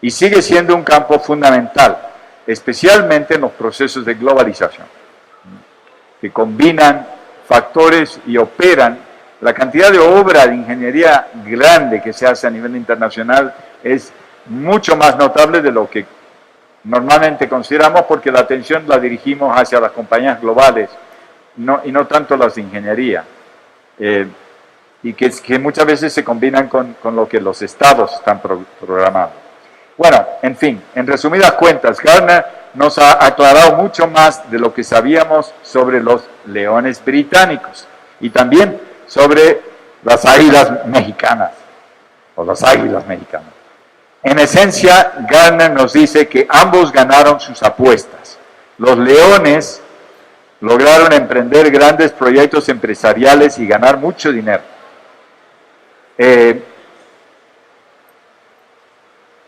Y sigue siendo un campo fundamental, especialmente en los procesos de globalización, que combinan factores y operan. La cantidad de obra de ingeniería grande que se hace a nivel internacional es mucho más notable de lo que normalmente consideramos porque la atención la dirigimos hacia las compañías globales y no tanto las de ingeniería, y que muchas veces se combinan con lo que los estados están programando. Bueno, en fin, en resumidas cuentas, Gardner nos ha aclarado mucho más de lo que sabíamos sobre los leones británicos y también sobre las águilas mexicanas, o las águilas mexicanas. En esencia, Gardner nos dice que ambos ganaron sus apuestas. Los leones lograron emprender grandes proyectos empresariales y ganar mucho dinero.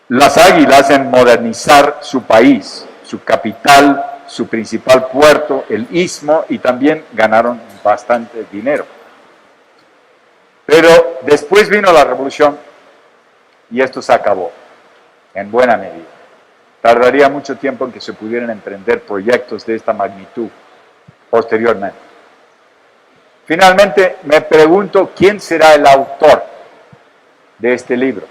Las águilas en modernizar su país, su capital, su principal puerto, el istmo, y también ganaron bastante dinero. Pero después vino la revolución y esto se acabó, en buena medida. Tardaría mucho tiempo en que se pudieran emprender proyectos de esta magnitud posteriormente. Finalmente, me pregunto quién será el autor de este libro.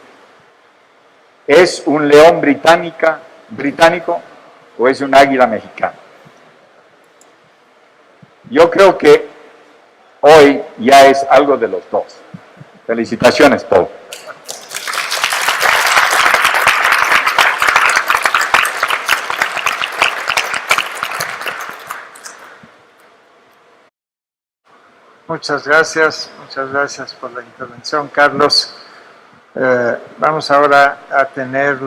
¿Es un león británico o es un águila mexicana? Yo creo que hoy ya es algo de los dos. Felicitaciones, Paul. Muchas gracias por la intervención, Carlos. Vamos ahora a tener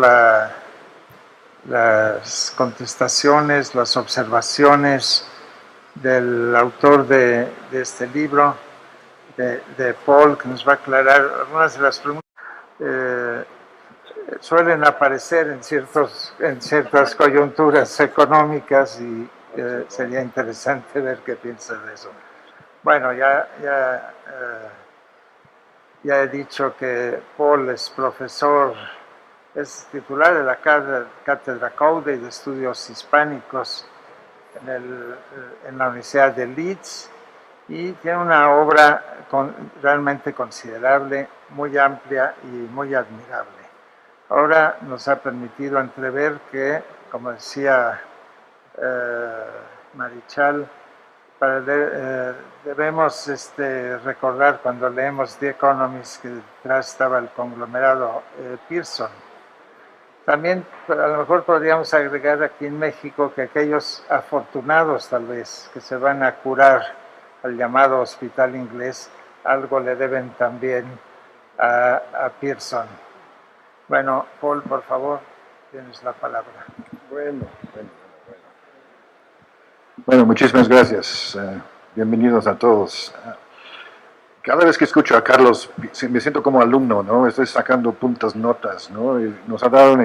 las contestaciones, las observaciones del autor de este libro, de Paul, que nos va a aclarar algunas de las preguntas. Suelen aparecer en ciertas coyunturas económicas y sería interesante ver qué piensa de eso. Bueno, ya he dicho que Paul es profesor, es titular de la Cátedra Caude de Estudios Hispánicos en la Universidad de Leeds y tiene una obra realmente considerable, muy amplia y muy admirable. Ahora nos ha permitido entrever que, como decía Marichal, debemos recordar cuando leemos The Economist que detrás estaba el conglomerado Pearson. También a lo mejor podríamos agregar aquí en México que aquellos afortunados tal vez que se van a curar al llamado hospital inglés, algo le deben también a Pearson. Bueno, Paul, por favor, tienes la palabra. Bueno, muchísimas gracias. Bienvenidos a todos. Cada vez que escucho a Carlos me siento como alumno, ¿no? Estoy sacando puntas notas, ¿no? Y nos ha dado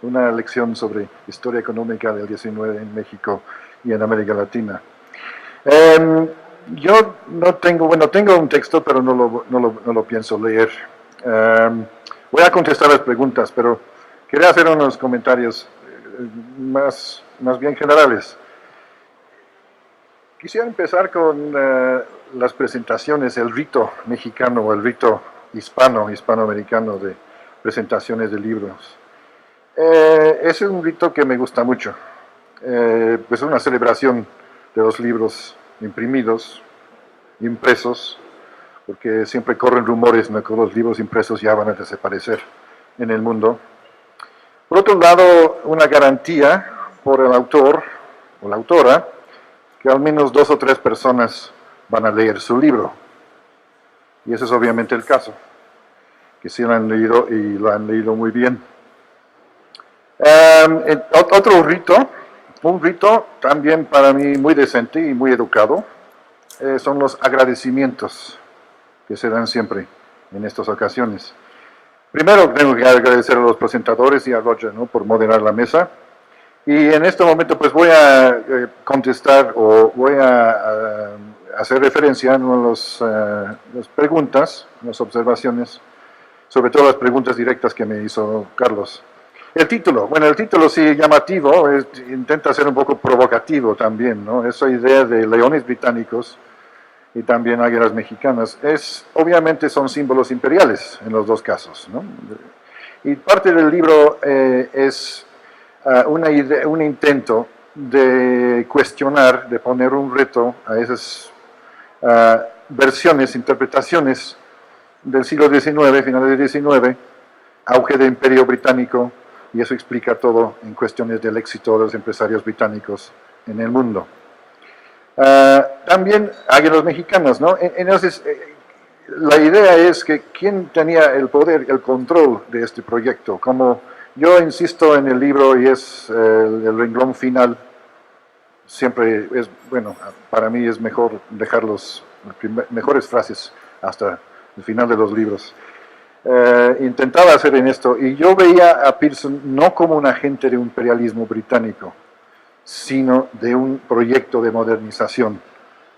una lección sobre historia económica del 19 en México y en América Latina. Yo no tengo, tengo un texto, pero no lo pienso leer. Voy a contestar las preguntas, pero quería hacer unos comentarios más bien generales. Quisiera empezar con las presentaciones, el rito mexicano o el rito hispanoamericano de presentaciones de libros. Ese es un rito que me gusta mucho. Pues es una celebración de los libros impresos, porque siempre corren rumores de que los libros impresos ya van a desaparecer en el mundo. Por otro lado, una garantía por el autor o la autora, que al menos 2 o 3 personas van a leer su libro. Y ese es obviamente el caso, que sí lo han leído y lo han leído muy bien. Otro rito, un rito también para mí muy decente y muy educado, son los agradecimientos que se dan siempre en estas ocasiones. Primero tengo que agradecer a los presentadores y a Roger, ¿no?, por moderar la mesa. Y en este momento pues voy a contestar o voy a hacer referencia a las preguntas, las observaciones, sobre todo las preguntas directas que me hizo Carlos. El título sí llamativo, intenta ser un poco provocativo también, ¿no? Esa idea de leones británicos y también águilas mexicanas, obviamente son símbolos imperiales en los dos casos, ¿no? Y parte del libro es un intento de cuestionar, de poner un reto a esas versiones, interpretaciones del siglo XIX, finales del XIX, auge del imperio británico, y eso explica todo en cuestiones del éxito de los empresarios británicos en el mundo. También águilas mexicanas, ¿no? Entonces, la idea es que quién tenía el poder, el control de este proyecto. Como yo insisto en el libro, y es el renglón final, siempre es, bueno, para mí es mejor dejar las mejores frases hasta el final de los libros. Intentaba hacer en esto, y yo veía a Pearson no como un agente de un imperialismo británico, sino de un proyecto de modernización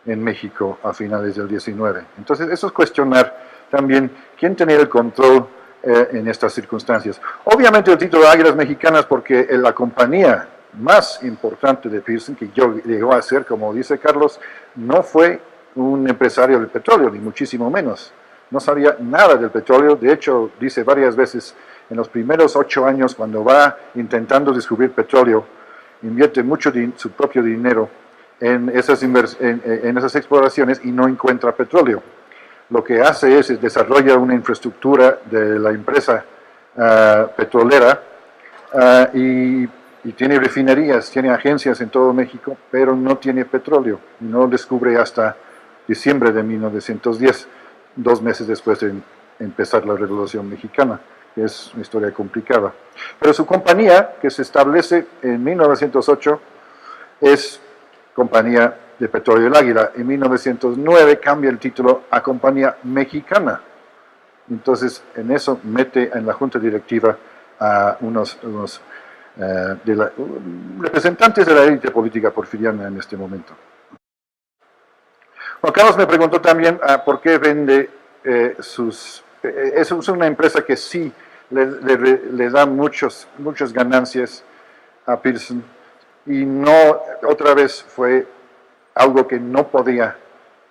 en México a finales del 19. Entonces eso es cuestionar también quién tenía el control en estas circunstancias. Obviamente el título de Águilas Mexicanas, porque la compañía más importante de Pearson, que llegó a ser, como dice Carlos, no fue un empresario del petróleo, ni muchísimo menos. No sabía nada del petróleo. De hecho, dice varias veces, en los primeros 8 años, cuando va intentando descubrir petróleo, invierte mucho su propio dinero en esas exploraciones y no encuentra petróleo. Lo que hace es desarrolla una infraestructura de la empresa petrolera y tiene refinerías, tiene agencias en todo México, pero no tiene petróleo. Y no lo descubre hasta diciembre de 1910, 2 meses después de empezar la Revolución Mexicana. Es una historia complicada. Pero su compañía, que se establece en 1908, es Compañía de Petróleo del Águila. En 1909 cambia el título a Compañía Mexicana. Entonces, en eso mete en la junta directiva a unos representantes de la élite política porfiriana en este momento. Juan Carlos me preguntó también por qué vende es una empresa que sí le da muchas ganancias a Pearson, y no, otra vez fue algo que no podía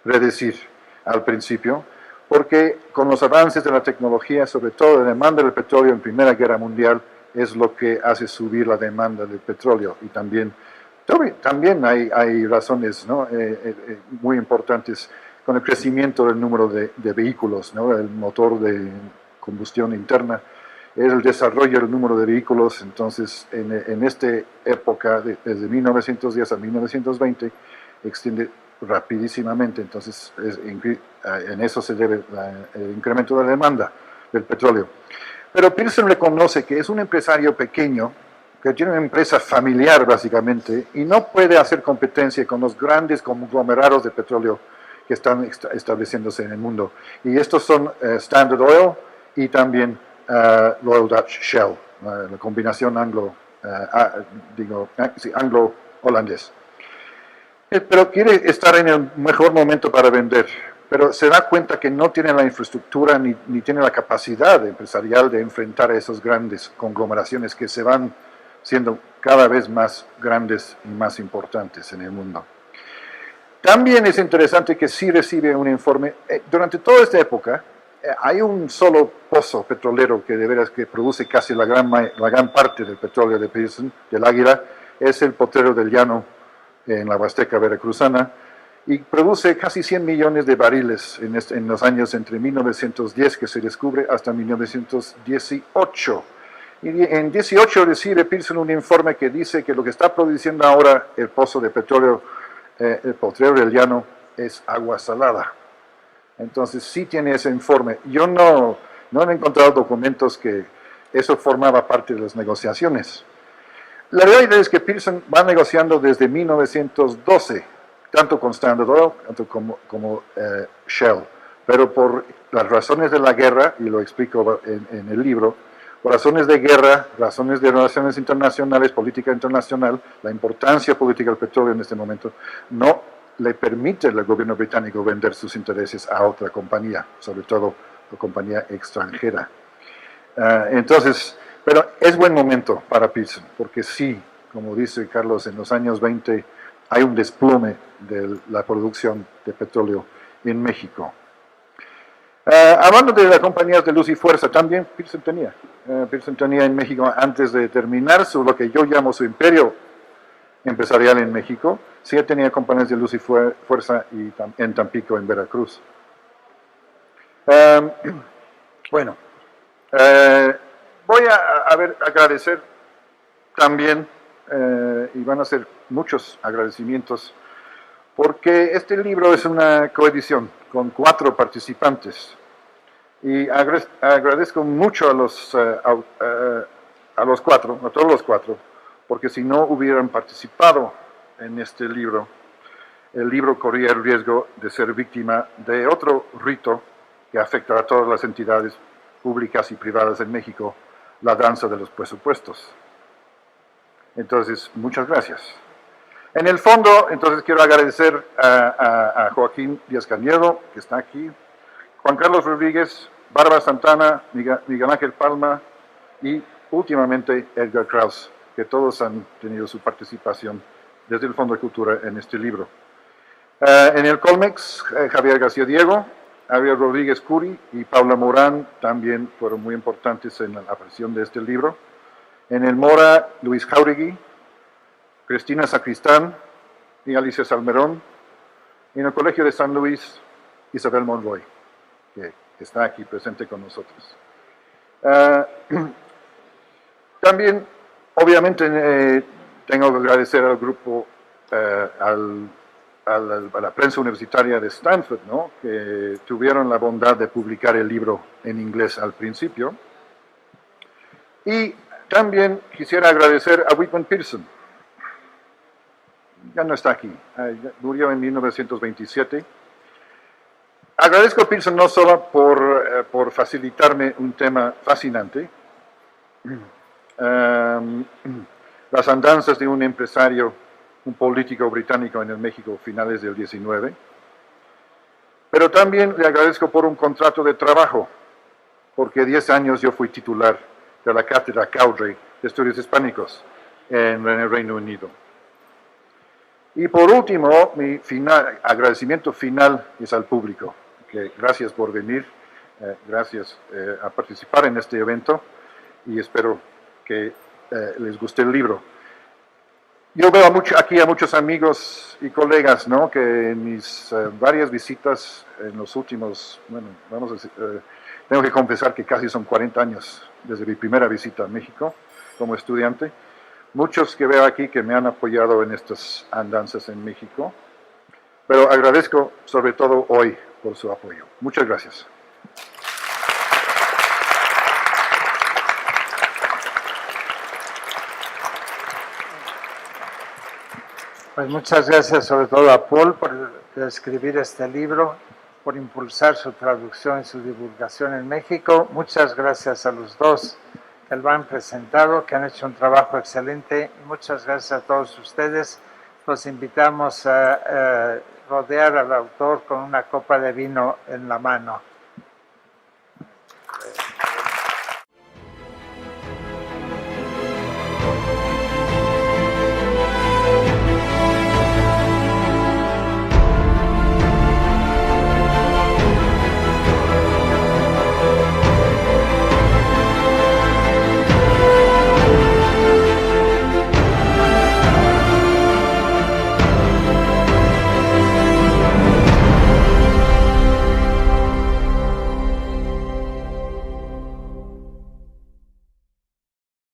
predecir al principio, porque con los avances de la tecnología, sobre todo la demanda del petróleo en Primera Guerra Mundial, es lo que hace subir la demanda del petróleo. Y también hay razones, ¿no? Muy importantes con el crecimiento del número de vehículos, ¿no? El motor de combustión interna, el desarrollo del número de vehículos. Entonces, en esta época, desde 1910 a 1920, extiende rapidísimamente. Entonces, en eso se debe el incremento de la demanda del petróleo. Pero Pearson reconoce que es un empresario pequeño, que tiene una empresa familiar básicamente, y no puede hacer competencia con los grandes conglomerados de petróleo que están estableciéndose en el mundo. Y estos son Standard Oil y también Royal Dutch Shell, la combinación anglo-holandés. Pero quiere estar en el mejor momento para vender, pero se da cuenta que no tiene la infraestructura ni tiene la capacidad empresarial de enfrentar a esas grandes conglomeraciones que se van siendo cada vez más grandes y más importantes en el mundo. También es interesante que sí recibe un informe. Durante toda esta época hay un solo pozo petrolero que de veras que produce casi la gran parte del petróleo de Pearson, del Águila, es el Potrero del Llano en la Huasteca Veracruzana, y produce casi 100 millones de barriles en los años entre 1910 que se descubre hasta 1918. Y en 18 recibe Pearson un informe que dice que lo que está produciendo ahora el pozo de petróleo, el Potrero del Llano, es agua salada. Entonces sí tiene ese informe. Yo no he encontrado documentos que eso formaba parte de las negociaciones. La realidad es que Pearson va negociando desde 1912, tanto con Standard Oil tanto como Shell, pero por las razones de la guerra, y lo explico en el libro, por razones de guerra, razones de relaciones internacionales, política internacional, la importancia política del petróleo en este momento, no le permite al gobierno británico vender sus intereses a otra compañía, sobre todo la compañía extranjera. Entonces, pero es buen momento para Pearson, porque sí, como dice Carlos, en los años 20 hay un desplome de la producción de petróleo en México. Hablando de las compañías de luz y fuerza, también Pearson tenía en México, antes de terminar lo que yo llamo su imperio empresarial en México, sí tenía compañías de luz y fuerza en Tampico, en Veracruz. Bueno, voy a agradecer también, y van a ser muchos agradecimientos, porque este libro es una coedición con 4 participantes. Y agradezco mucho a todos los 4, porque si no hubieran participado en este libro, el libro corría el riesgo de ser víctima de otro rito que afecta a todas las entidades públicas y privadas en México, la danza de los presupuestos. Entonces, muchas gracias. En el fondo, entonces quiero agradecer a Joaquín Díaz Cañedo, que está aquí, Juan Carlos Rodríguez, Bárbara Santana, Miguel Ángel Palma y últimamente Edgar Kraus, que todos han tenido su participación desde el Fondo de Cultura en este libro. En el Colmex, Javier García Diego, Ariel Rodríguez Curi y Paula Morán también fueron muy importantes en la aparición de este libro. En el Mora, Luis Jauregui, Cristina Sacristán y Alicia Salmerón. Y en el Colegio de San Luis, Isabel Monroy, que está aquí presente con nosotros. También, obviamente, tengo que agradecer al grupo, a la prensa universitaria de Stanford, ¿no?, que tuvieron la bondad de publicar el libro en inglés al principio. Y también quisiera agradecer a Whitman Pearson. Ya no está aquí, murió en 1927. Agradezco a Pearson no solo por facilitarme un tema fascinante, las andanzas de un empresario, un político británico en el México finales del 19, pero también le agradezco por un contrato de trabajo, porque 10 años yo fui titular de la cátedra Cowdrey de Estudios Hispánicos en el Reino Unido. Y por último, mi agradecimiento final es al público, que gracias por venir, gracias a participar en este evento y espero que les guste el libro. Yo veo aquí a muchos amigos y colegas, ¿no? Que en mis varias visitas en los últimos, bueno, vamos a decir, tengo que confesar que casi son 40 años desde mi primera visita a México como estudiante. Muchos que veo aquí que me han apoyado en estas andanzas en México, pero agradezco sobre todo hoy por su apoyo. Muchas gracias. Pues muchas gracias sobre todo a Paul por escribir este libro, por impulsar su traducción y su divulgación en México. Muchas gracias a los dos que lo han presentado, que han hecho un trabajo excelente. Muchas gracias a todos ustedes. Los invitamos a rodear al autor con una copa de vino en la mano.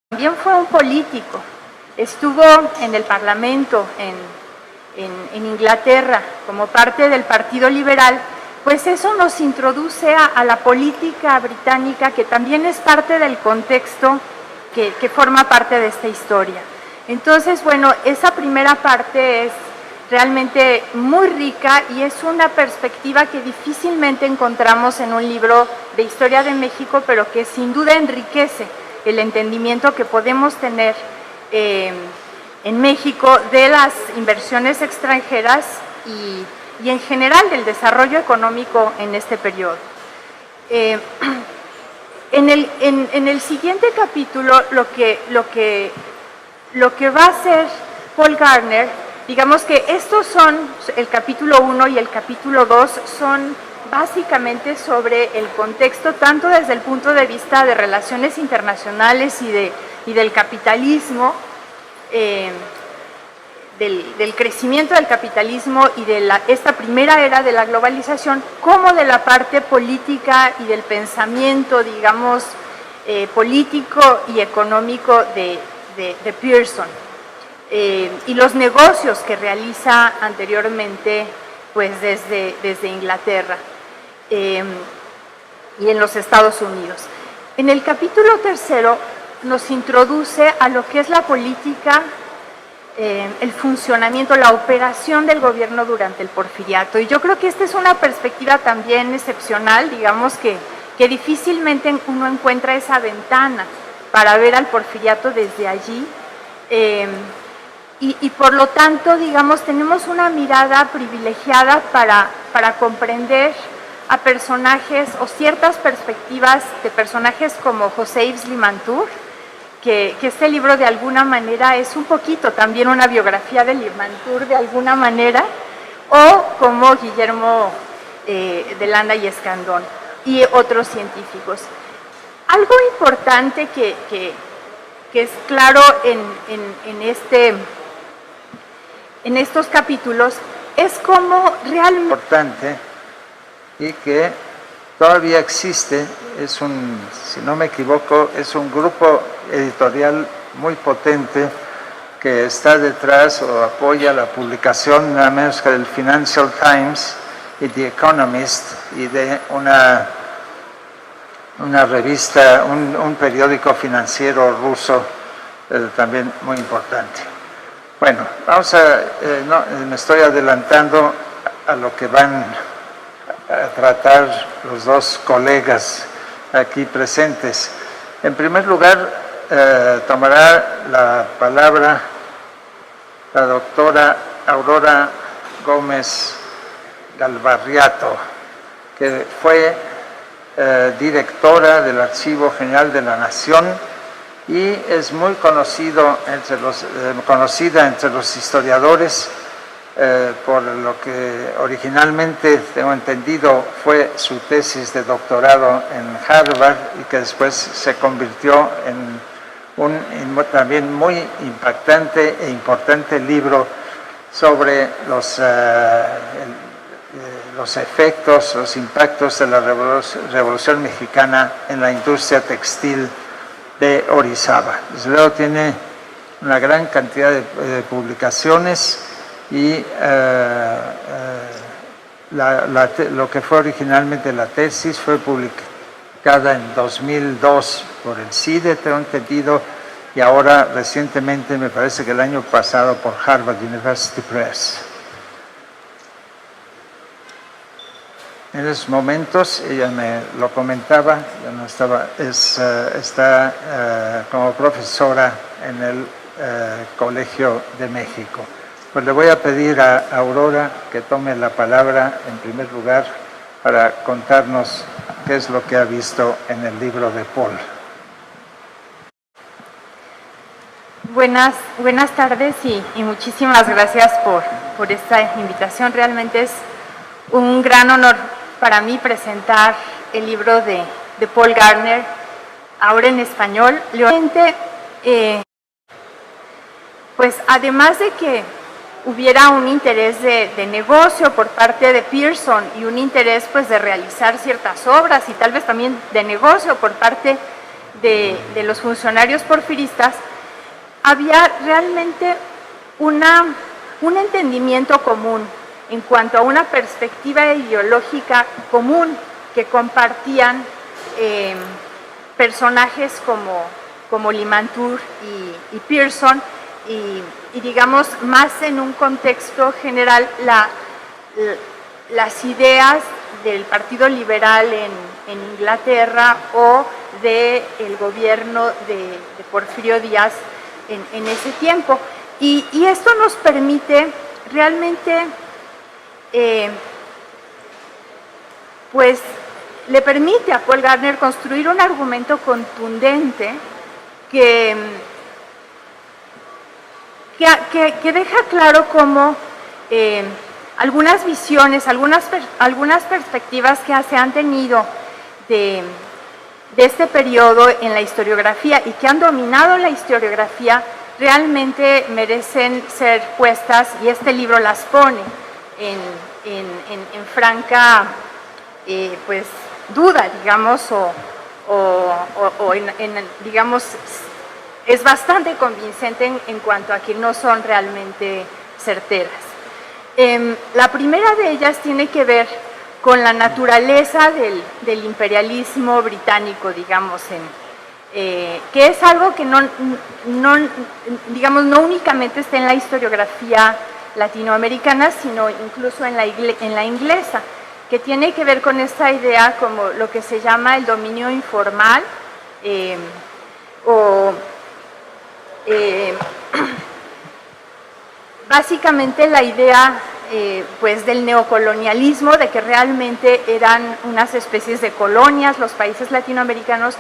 También fue un político, estuvo en el Parlamento en Inglaterra como parte del Partido Liberal, pues eso nos introduce a la política británica, que también es parte del contexto que forma parte de esta historia. Entonces, bueno, esa primera parte es realmente muy rica y es una perspectiva que difícilmente encontramos en un libro de historia de México, pero que sin duda enriquece el entendimiento que podemos tener en México de las inversiones extranjeras y en general del desarrollo económico en este periodo. En el siguiente capítulo, lo que va a hacer Paul Gardner, digamos que estos son, el capítulo 1 y el capítulo 2 son básicamente sobre el contexto, tanto desde el punto de vista de relaciones internacionales y del capitalismo, del crecimiento del capitalismo y de esta primera era de la globalización, como de la parte política y del pensamiento, digamos, político y económico de Pearson, y los negocios que realiza anteriormente pues desde Inglaterra y en los Estados Unidos. En el capítulo 3 nos introduce a lo que es la política, el funcionamiento, la operación del gobierno durante el porfiriato. Y yo creo que esta es una perspectiva también excepcional, digamos que difícilmente uno encuentra esa ventana para ver al porfiriato desde allí. Y por lo tanto, digamos, tenemos una mirada privilegiada para comprender a personajes o ciertas perspectivas de personajes como José Yves Limantour, que este libro de alguna manera es un poquito también una biografía de Limantour de alguna manera, o como Guillermo de Landa y Escandón y otros científicos. Algo importante que es claro en estos capítulos es cómo realmente importante y que todavía existe, si no me equivoco, es un grupo editorial muy potente que está detrás o apoya la publicación nada menos que del Financial Times y The Economist y de una revista, un periódico financiero ruso también muy importante. Bueno, me estoy adelantando a lo que van a tratar los dos colegas aquí presentes. En primer lugar, tomará la palabra la doctora Aurora Gómez Galvarriato, que fue directora del Archivo General de la Nación y es muy conocida entre los historiadores por lo que originalmente, tengo entendido, fue su tesis de doctorado en Harvard y que después se convirtió en un también muy impactante e importante libro sobre los efectos, los impactos de la Revolución Mexicana en la industria textil de Orizaba. Desde luego tiene una gran cantidad de publicaciones y lo que fue originalmente la tesis fue publicada en 2002 por el CIDE, tengo entendido, y ahora recientemente, me parece que el año pasado, por Harvard University Press. En esos momentos, ella me lo comentaba, ya no estaba, está como profesora en el Colegio de México. Pues le voy a pedir a Aurora que tome la palabra en primer lugar para contarnos qué es lo que ha visto en el libro de Paul. Buenas tardes y muchísimas gracias por esta invitación. Realmente es un gran honor para mí presentar el libro de Paul Gardner, ahora en español. Realmente, pues además de que hubiera un interés de negocio por parte de Pearson y un interés pues de realizar ciertas obras y tal vez también de negocio por parte de los funcionarios porfiristas, había realmente un entendimiento común en cuanto a una perspectiva ideológica común que compartían personajes como Limantour y Pearson, y digamos más en un contexto general las ideas del Partido Liberal en Inglaterra o del gobierno de Porfirio Díaz en ese tiempo. Y esto nos permite realmente, pues le permite a Paul Gardner construir un argumento contundente que deja claro cómo algunas visiones, algunas perspectivas que se han tenido de este periodo en la historiografía y que han dominado la historiografía realmente merecen ser puestas, y este libro las pone en franca pues duda, digamos, digamos, es bastante convincente en cuanto a que no son realmente certeras. La primera de ellas tiene que ver con la naturaleza del imperialismo británico, digamos, que es algo que digamos, no únicamente está en la historiografía latinoamericana, sino incluso en la inglesa, que tiene que ver con esta idea como lo que se llama el dominio informal, básicamente la idea pues del neocolonialismo, de que realmente eran unas especies de colonias los países latinoamericanos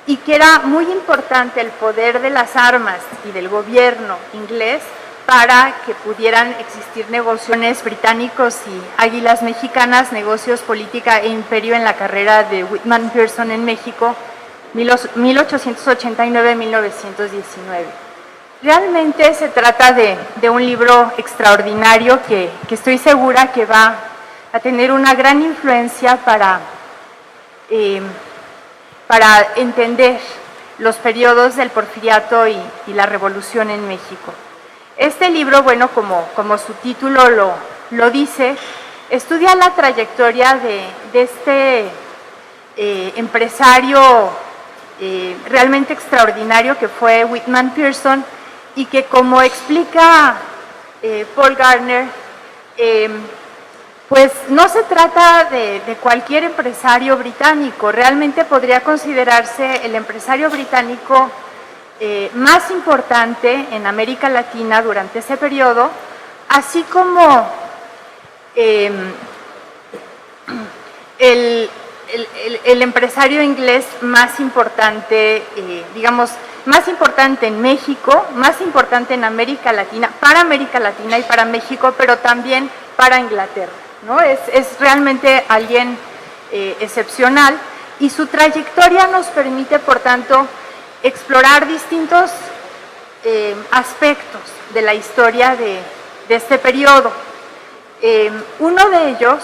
y que era muy importante el poder de las armas y del gobierno inglés para que pudieran existir negocios británicos y águilas mexicanas, negocios, política e imperio en la carrera de Whitman Pearson en México, 1889-1919. Realmente se trata de un libro extraordinario que estoy segura que va a tener una gran influencia para entender los periodos del Porfiriato y la Revolución en México. Este libro, bueno, como su título lo dice, estudia la trayectoria de este empresario realmente extraordinario que fue Whitman Pearson, y que, como explica Paul Gardner, pues no se trata de cualquier empresario británico. Realmente podría considerarse el empresario británico más importante en América Latina durante ese periodo, así como el empresario inglés más importante, digamos, más importante en México, más importante en América Latina y para México, pero también para Inglaterra, ¿no? Es realmente alguien excepcional, y su trayectoria nos permite, por tanto, explorar distintos aspectos de la historia de este periodo. Uno de ellos,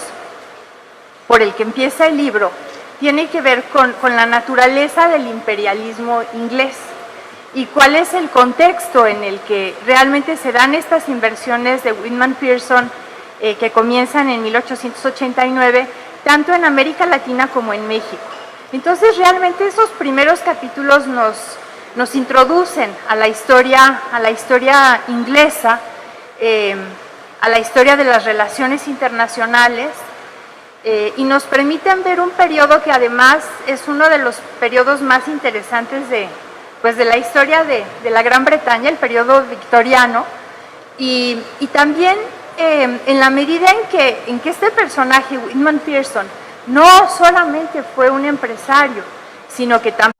por el que empieza el libro, tiene que ver con la naturaleza del imperialismo inglés y cuál es el contexto en el que realmente se dan estas inversiones de Whitman Pearson que comienzan en 1889, tanto en América Latina como en México. Entonces, realmente esos primeros capítulos nos introducen a la historia inglesa, a la historia de las relaciones internacionales, y nos permiten ver un periodo que además es uno de los periodos más interesantes de la historia de la Gran Bretaña, el periodo victoriano, y también en la medida en que este personaje, Whitman Pearson, no solamente fue un empresario, sino que también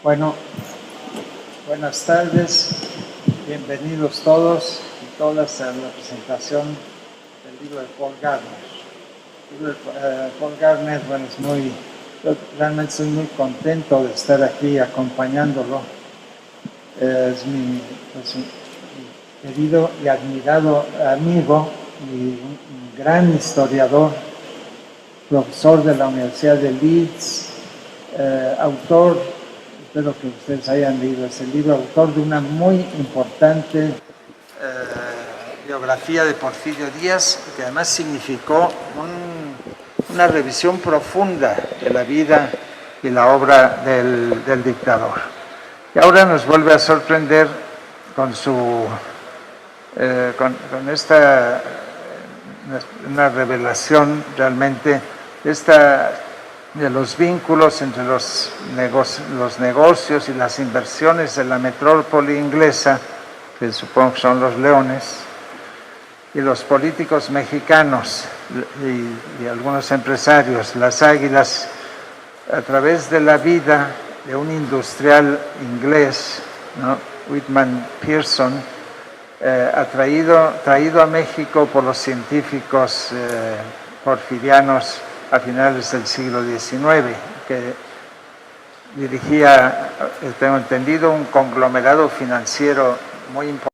Bueno, buenas tardes, bienvenidos todos y todas a la presentación del libro de Paul Gardner. Paul Gardner, bueno, yo realmente estoy muy contento de estar aquí acompañándolo. Es mi querido y admirado amigo y un gran historiador, profesor de la Universidad de Leeds, autor, espero que ustedes hayan leído ese libro, autor de una muy importante biografía de Porfirio Díaz, que además significó una revisión profunda de la vida y la obra del dictador. Y ahora nos vuelve a sorprender con esta una revelación realmente de los vínculos entre los negocios y las inversiones de la metrópoli inglesa, que supongo que son los leones, y los políticos mexicanos y algunos empresarios, las águilas, a través de la vida de un industrial inglés, ¿no? Whitman Pearson, traído a México por los científicos porfirianos a finales del siglo XIX, que dirigía, tengo entendido, un conglomerado financiero muy importante.